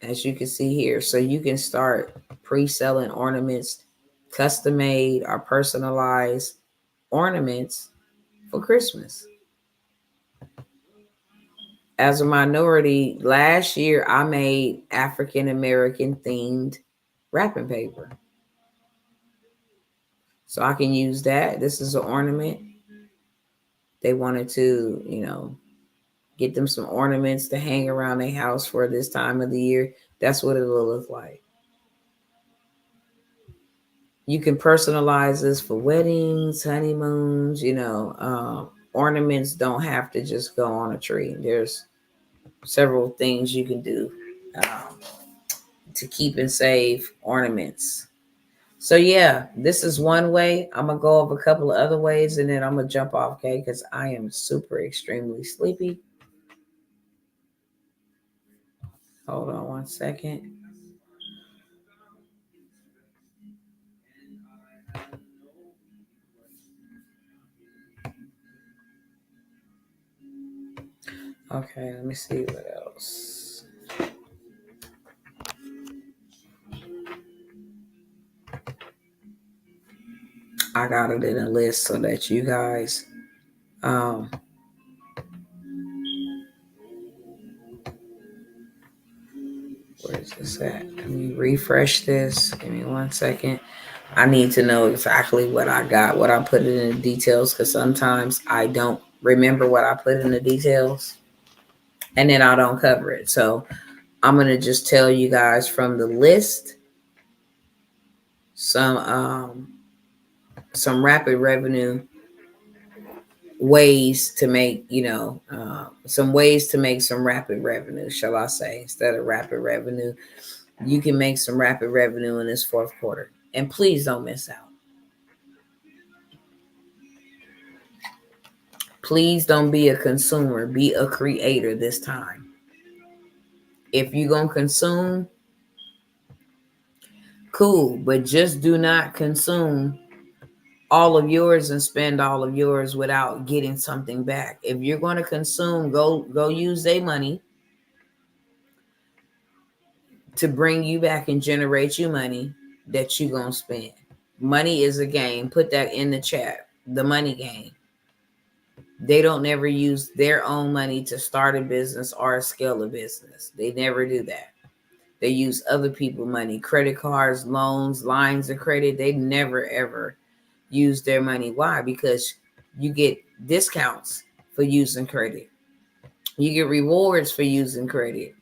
as you can see here. So you can start pre-selling ornaments, custom made or personalized ornaments for Christmas. As a minority, last year I made African American themed wrapping paper. So I can use that. This is an ornament. They wanted to, get them some ornaments to hang around their house for this time of the year. That's what it'll look like. You can personalize this for weddings, honeymoons, ornaments don't have to just go on a tree. There's several things you can do to keep and save ornaments. So yeah, this is one way. I'm gonna go over a couple of other ways and then I'm gonna jump off, okay? Because I am super extremely sleepy. Hold on one second. Okay, let me see what else. I got it in a list so that you guys where is this at? Let me refresh this. Give me 1 second. I need to know exactly what I got, what I put in the details, because sometimes I don't remember what I put in the details and then I don't cover it. So I'm going to just tell you guys from the list some rapid revenue ways to make, some ways to make some rapid revenue, shall I say, instead of rapid revenue. You can make some rapid revenue in this fourth quarter. And please don't miss out. Please don't be a consumer. Be a creator this time. If you're going to consume, cool. But just do not consume all of yours and spend all of yours without getting something back. If you're going to consume, go use their money to bring you back and generate you money that you're going to spend. Money is a game. Put that in the chat. The money game. They don't never use their own money to start a business or scale a business. They never do that. They use other people's money, credit cards, loans, lines of credit. They never, ever use their money. Why? Because you get discounts for using credit. You get rewards for using credit.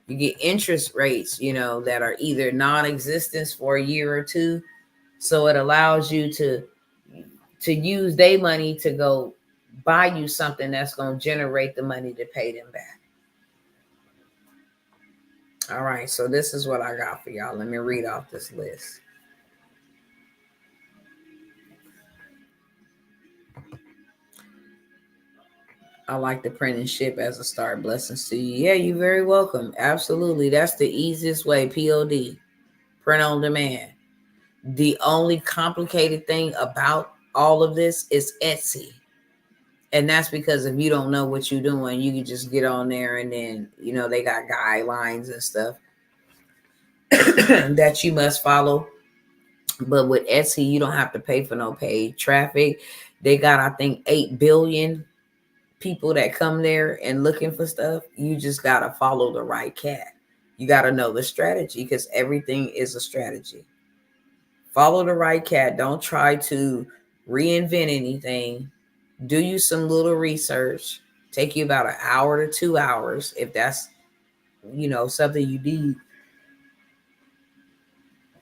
You get interest rates, that are either non-existent for a year or two. So it allows you to use their money to go buy you something that's going to generate the money to pay them back. All right, so this is what I got for y'all. Let me read off this list. I like the print and ship as a start. Blessings to you. Yeah, you're very welcome. Absolutely. That's the easiest way. POD. Print on demand. The only complicated thing about all of this is Etsy. And that's because if you don't know what you're doing, you can just get on there and then, they got guidelines and stuff that you must follow. But with Etsy, you don't have to pay for no paid traffic. They got, I think, 8 billion people that come there and looking for stuff. You just got to follow the right cat. You got to know the strategy because everything is a strategy. Follow the right cat. Don't try to reinvent anything. Do you some little research. Take you about an hour to 2 hours if that's, something you need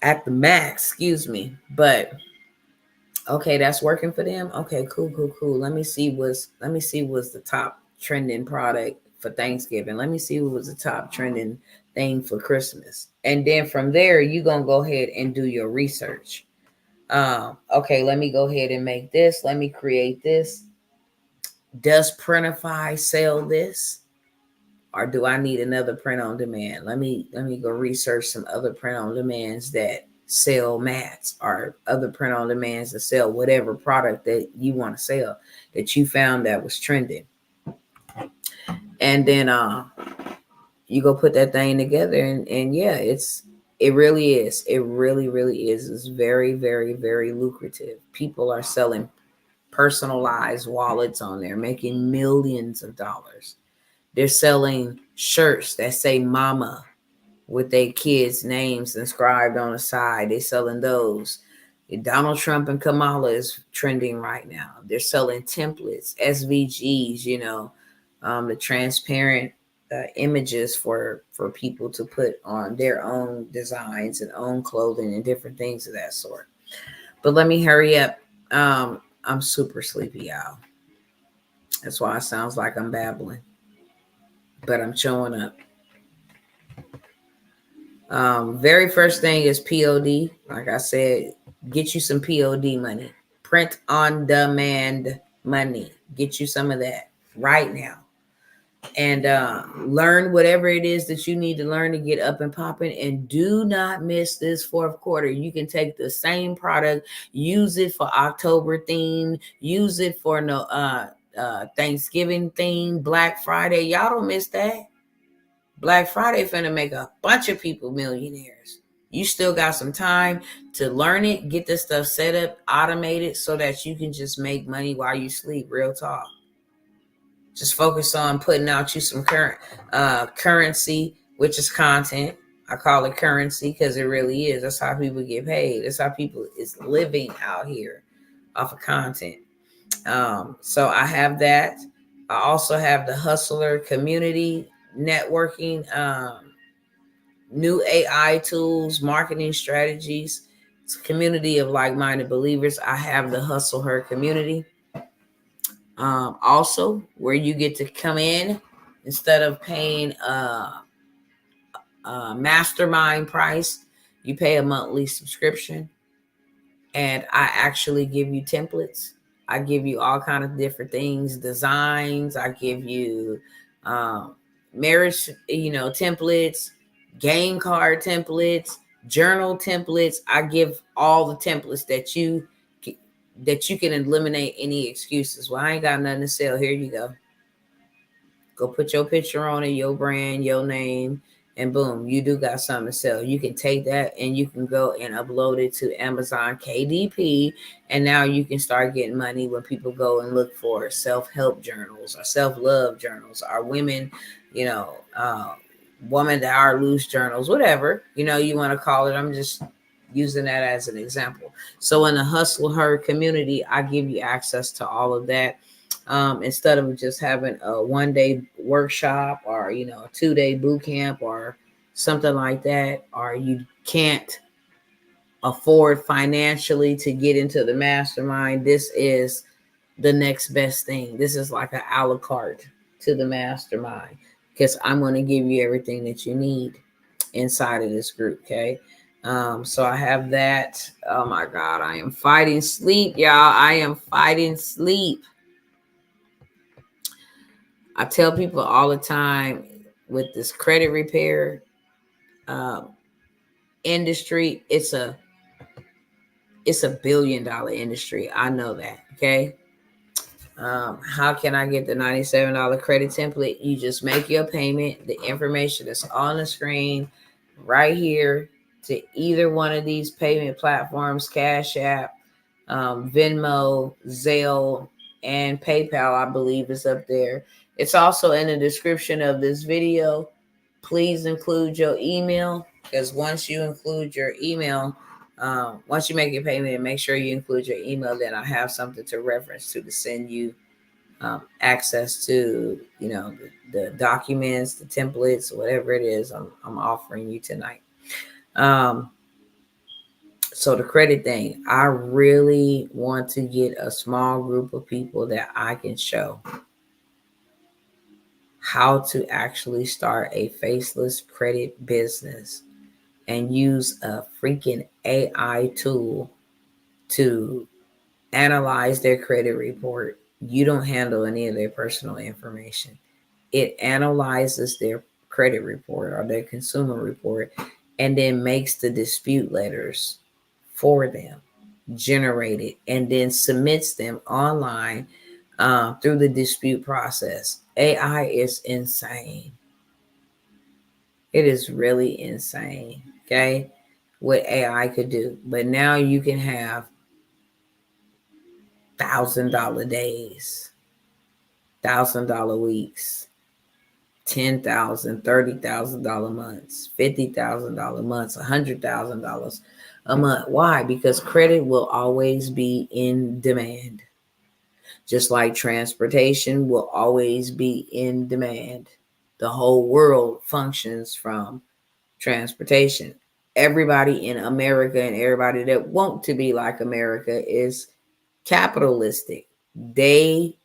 at the max, excuse me. But okay, that's working for them. Okay, cool. Let me see what's the top trending product for Thanksgiving. Let me see what was the top trending thing for Christmas. And then from there, you're gonna go ahead and do your research. Okay, let me go ahead and make this. Let me create this. Does Printify sell this? Or do I need another print on demand? Let me go research some other print on demands that sell mats, or other print on demands that sell whatever product that you want to sell that you found that was trending. And then you go put that thing together, and yeah, it really is. It really is. It's very, very, very lucrative. People are selling personalized wallets on there, making millions of dollars. They're selling shirts that say mama with their kids' names inscribed on the side. They're selling those. Donald Trump and Kamala is trending right now. They're selling templates, SVGs, the transparent images for people to put on their own designs and own clothing and different things of that sort. But let me hurry up. I'm super sleepy, y'all. That's why it sounds like I'm babbling, but I'm showing up. Very first thing is POD. Like I said, get you some POD money. Print on demand money. Get you some of that right now. And learn whatever it is that you need to learn to get up and popping. And do not miss this fourth quarter. You can take the same product, use it for October theme, use it for Thanksgiving theme, Black Friday. Y'all don't miss that. Black Friday finna make a bunch of people millionaires. You still got some time to learn it, get this stuff set up, automate it so that you can just make money while you sleep. Real talk. Just focus on putting out you some currency, which is content. I call it currency because it really is. That's how people get paid. That's how people is living out here off of content. So I have that. I also have the Hustleher Community networking, new AI tools, marketing strategies. It's a community of like-minded believers. I have the HustleHer Community. Also, where you get to come in instead of paying a mastermind price, you pay a monthly subscription, and I actually give you templates. I give you all kind of different things, designs. I give you marriage, templates, game card templates, journal templates. I give all the templates that you can eliminate any excuses. Well, I ain't got nothing to sell. Here you go. Go put your picture on it, your brand, your name, and boom, you do got something to sell. You can take that and you can go and upload it to Amazon KDP, and now you can start getting money when people go and look for self-help journals or self-love journals, or women, woman that are loose journals, whatever, you want to call it. I'm just using that as an example. So in the HustleHer community, I give you access to all of that. Instead of just having a 1-day workshop or, a 2-day boot camp or something like that, or you can't afford financially to get into the mastermind, this is the next best thing. This is like an a la carte to the mastermind, because I'm going to give you everything that you need inside of this group. Okay. So I have that. Oh my God, I am fighting sleep, y'all. I am fighting sleep. I tell people all the time, with this credit repair industry, it's a $1 billion industry. I know that. Okay. How can I get the $97 credit template? You just make your payment. The information is on the screen right here to either one of these payment platforms: Cash App, Venmo, Zelle, and PayPal, I believe, is up there. It's also in the description of this video. Please include your email, because once you include your email, Once you make your payment, make sure you include your email. Then I have something to reference to send you access to, the documents, the templates, whatever it is I'm offering you tonight. So the credit thing, I really want to get a small group of people that I can show how to actually start a faceless credit business and use a freaking AI tool to analyze their credit report. You don't handle any of their personal information. It analyzes their credit report or their consumer report and then makes the dispute letters for them, generated, and then submits them online through the dispute process. AI is insane. It is really insane. Okay. What AI could do. But now you can have $1,000 days, $1,000 weeks, $10,000, $30,000 months, $50,000 months, $100,000 a month. Why? Because credit will always be in demand. Just like transportation will always be in demand. The whole world functions from transportation. Everybody in America and everybody that want to be like America is capitalistic. They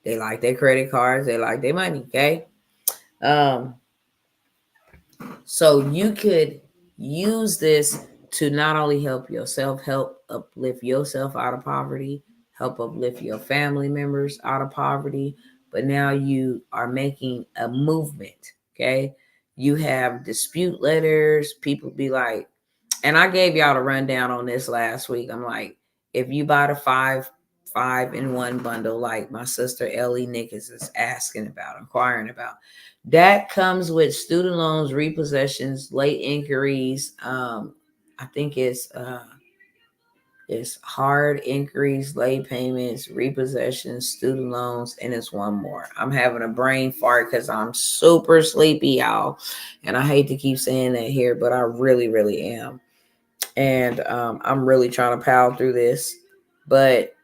like their credit cards, they like their money, okay? So you could use this to not only help yourself, help uplift yourself out of poverty, help uplift your family members out of poverty, but now you are making a movement, okay? You have dispute letters, people be like, and I gave y'all the rundown on this last week. I'm like, if you buy the five in one bundle, like my sister Ellie Nichols is asking about, inquiring about, that comes with student loans, repossessions, late inquiries. I think it's hard inquiries, late payments, repossessions, student loans, and it's one more. I'm having a brain fart because I'm super sleepy, y'all. And I hate to keep saying that here, but I really, really am. And I'm really trying to power through this. But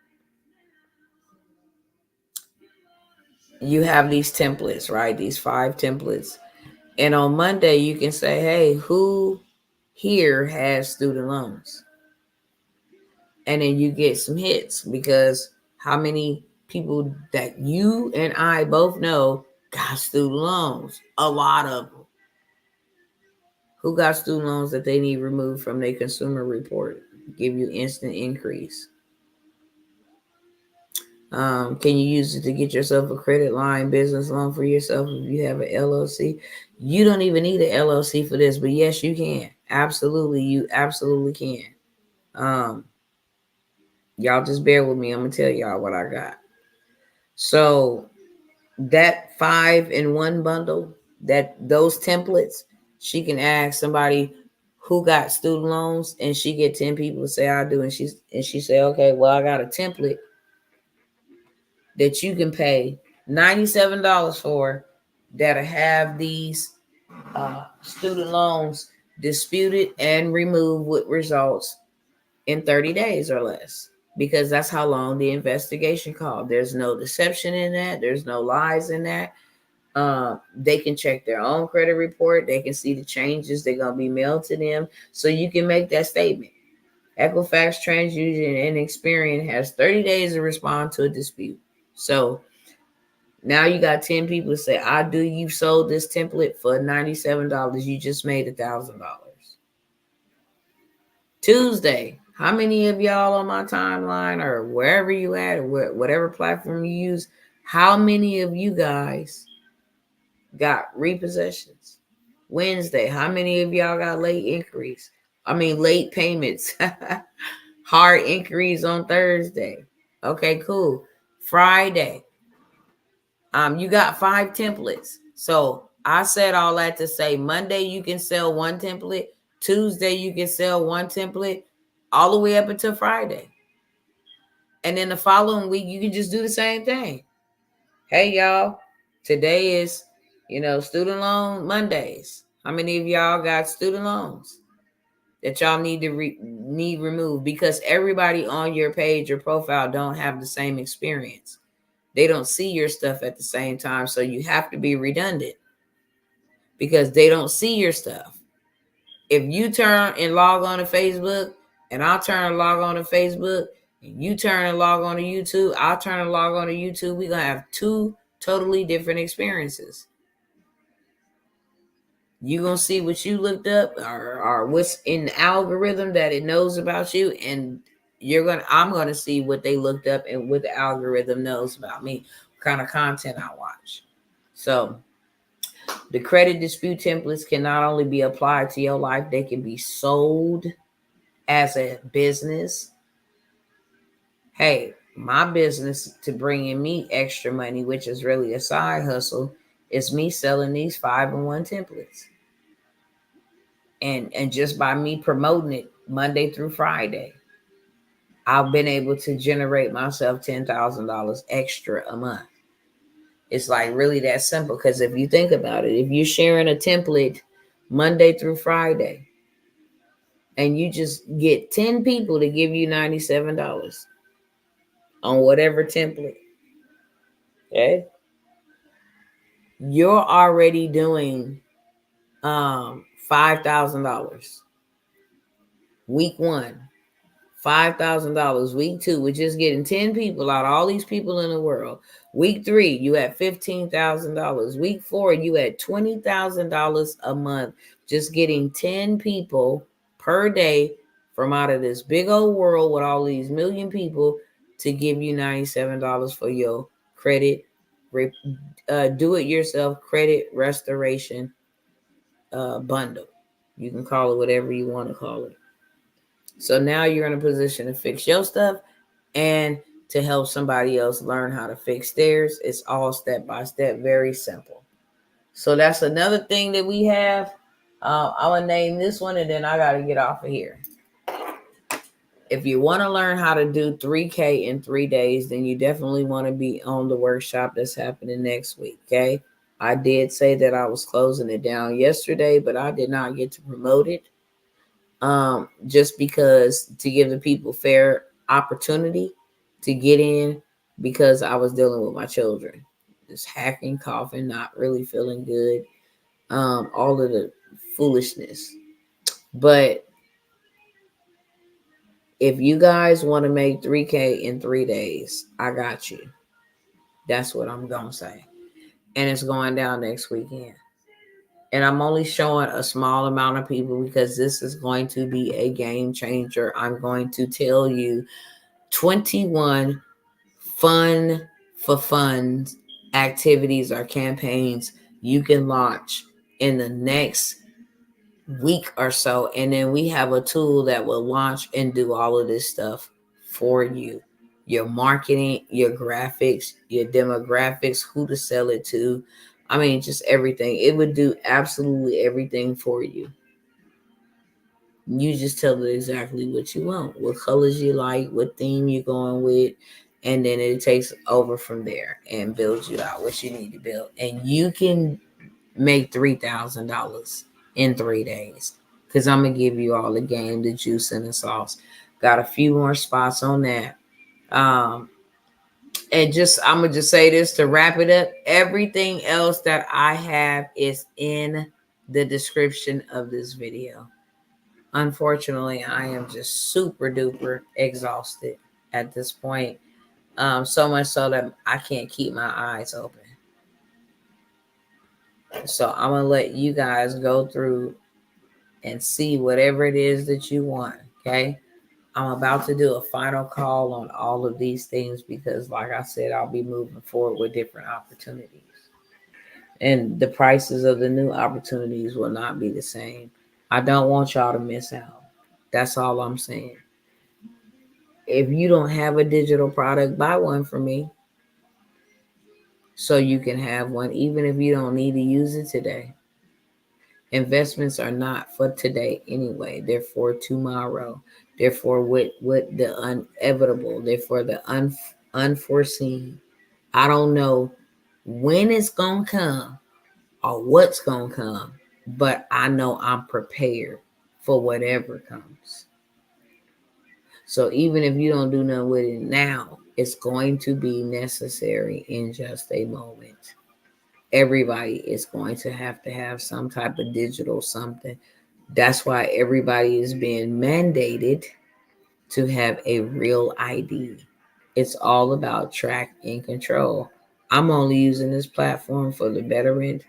you have these templates, right? These 5 templates. And on Monday, you can say, hey, who here has student loans? And then you get some hits, because how many people that you and I both know got student loans? A lot of them. Who got student loans that they need removed from their consumer report? Give you instant increase. Can you use it to get yourself a credit line, business loan for yourself if you have an LLC? You don't even need an LLC for this, but yes, you can. Absolutely, you absolutely can. Y'all just bear with me. I'm gonna tell y'all what I got. So that 5 in one bundle, that those templates, she can ask somebody who got student loans, and she get 10 people to say I do, and she say, okay, well, I got a template that you can pay $97 for, that'll have these student loans disputed and removed with results in 30 days or less, because that's how long the investigation called. There's no deception in that. There's no lies in that. They can check their own credit report. They can see the changes. They're going to be mailed to them. So you can make that statement. Equifax, TransUnion, and Experian has 30 days to respond to a dispute. So now you got 10 people to say, I do, you sold this template for $97. You just made $1,000. Tuesday, how many of y'all on my timeline or wherever you at, or whatever platform you use, how many of you guys got repossessions? Wednesday, how many of y'all got late inquiries? I mean, late payments, hard inquiries on Thursday. Okay, cool. Friday, you got 5 templates. So I said all that to say Monday you can sell 1 template, Tuesday you can sell 1 template, all the way up until Friday. And then the following week you can just do the same thing. Hey y'all, today is, student loan Mondays. How many of y'all got student loans? that y'all need to need removed, because everybody on your page or profile don't have the same experience. They don't see your stuff at the same time, so you have to be redundant because they don't see your stuff. If you turn and log on to Facebook, and I'll turn and log on to Facebook, and you turn and log on to YouTube, I'll turn and log on to YouTube, we're going to have two totally different experiences. You're going to see what you looked up or what's in the algorithm that it knows about you, and I'm going to see what they looked up and what the algorithm knows about me, what kind of content I watch. So the credit dispute templates can not only be applied to your life, they can be sold as a business. Hey, my business to bring in me extra money, which is really a side hustle, is me selling these 5-in-1 templates. And just by me promoting it Monday through Friday, I've been able to generate myself $10,000 extra a month. It's like really that simple, because if you think about it, if you're sharing a template Monday through Friday, and you just get 10 people to give you $97 on whatever template, okay, you're already doing $5,000 week one, $5,000 week two, which is getting 10 people out of all these people in the world. Week three, you had $15,000. Week four, you had $20,000 a month, just getting 10 people per day from out of this big old world with all these million people to give you $97 for your credit, do-it-yourself credit restoration bundle. You can call it whatever you want to call it. So now you're in a position to fix your stuff and to help somebody else learn how to fix theirs. It's all step by step, very simple. So that's another thing that we have. I'm going to name this one, and then I got to get off of here. If you want to learn how to do 3K in 3 days, then you definitely want to be on the workshop that's happening next week, okay? I did say that I was closing it down yesterday, but I did not get to promote it. Just because to give the people fair opportunity to get in, because I was dealing with my children, just hacking, coughing, not really feeling good, all of the foolishness. But if you guys want to make 3K in 3 days, I got you. That's what I'm going to say. And it's going down next weekend. And I'm only showing a small amount of people because this is going to be a game changer. I'm going to tell you 21 fun for funds activities or campaigns you can launch in the next week or so. And then we have a tool that will launch and do all of this stuff for you. Your marketing, your graphics, your demographics, who to sell it to. I mean, just everything. It would do absolutely everything for you. You just tell it exactly what you want, what colors you like, what theme you're going with, and then it takes over from there and builds you out what you need to build. And you can make $3,000 in 3 days, because I'm going to give you all the game, the juice, and the sauce. Got a few more spots on that. And I'm going to just say this to wrap it up. Everything else that I have is in the description of this video. Unfortunately, I am just super duper exhausted at this point. So much so that I can't keep my eyes open. So I'm going to let you guys go through and see whatever it is that you want. Okay. I'm about to do a final call on all of these things because, like I said, I'll be moving forward with different opportunities. And the prices of the new opportunities will not be the same. I don't want y'all to miss out. That's all I'm saying. If you don't have a digital product, buy one from me so you can have one, even if you don't need to use it today. Investments are not for today anyway. They're for tomorrow. They're for what the inevitable. They're for the unforeseen. I don't know when it's going to come or what's going to come, but I know I'm prepared for whatever comes. So even if you don't do nothing with it now, it's going to be necessary in just a moment. Everybody is going to have some type of digital something. That's why everybody is being mandated to have a real ID. It's all about track and control. I'm only using this platform for the betterment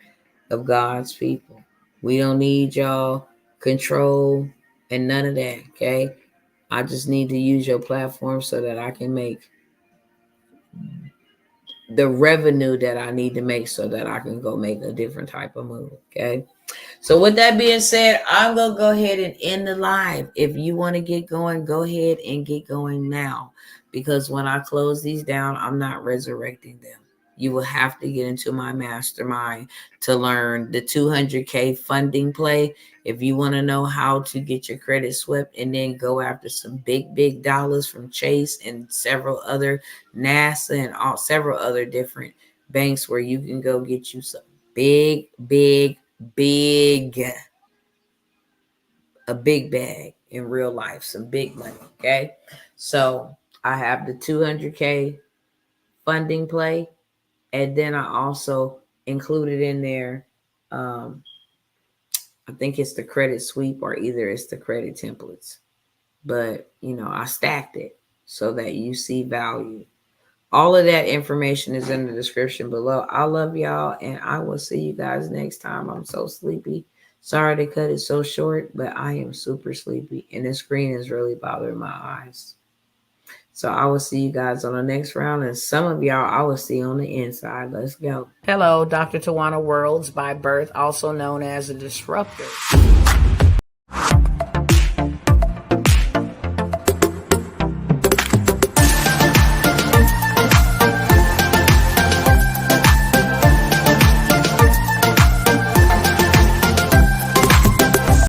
of God's people. We don't need y'all control and none of that, okay? I just need to use your platform so that I can make the revenue that I need to make so that I can go make a different type of move, okay? So with that being said, I'm going to go ahead and end the live. If you want to get going, go ahead and get going now. Because when I close these down, I'm not resurrecting them. You will have to get into my mastermind to learn the 200K funding play. If you want to know how to get your credit swept and then go after some big dollars from Chase and several other NASA and several other different banks where you can go get you some big a big bag in real life, some big money. Okay. So I have the 200K funding play. And then I also included in there, I think it's the credit sweep or either it's the credit templates. But, I stacked it so that you see value. All of that information is in the description below. I love y'all, and I will see you guys next time. I'm so sleepy. Sorry to cut it so short, but I am super sleepy, and the screen is really bothering my eyes. So I will see you guys on the next round, and some of y'all I will see on the inside. Let's go. Hello, Dr. Tawana Worlds by birth, also known as a disruptor.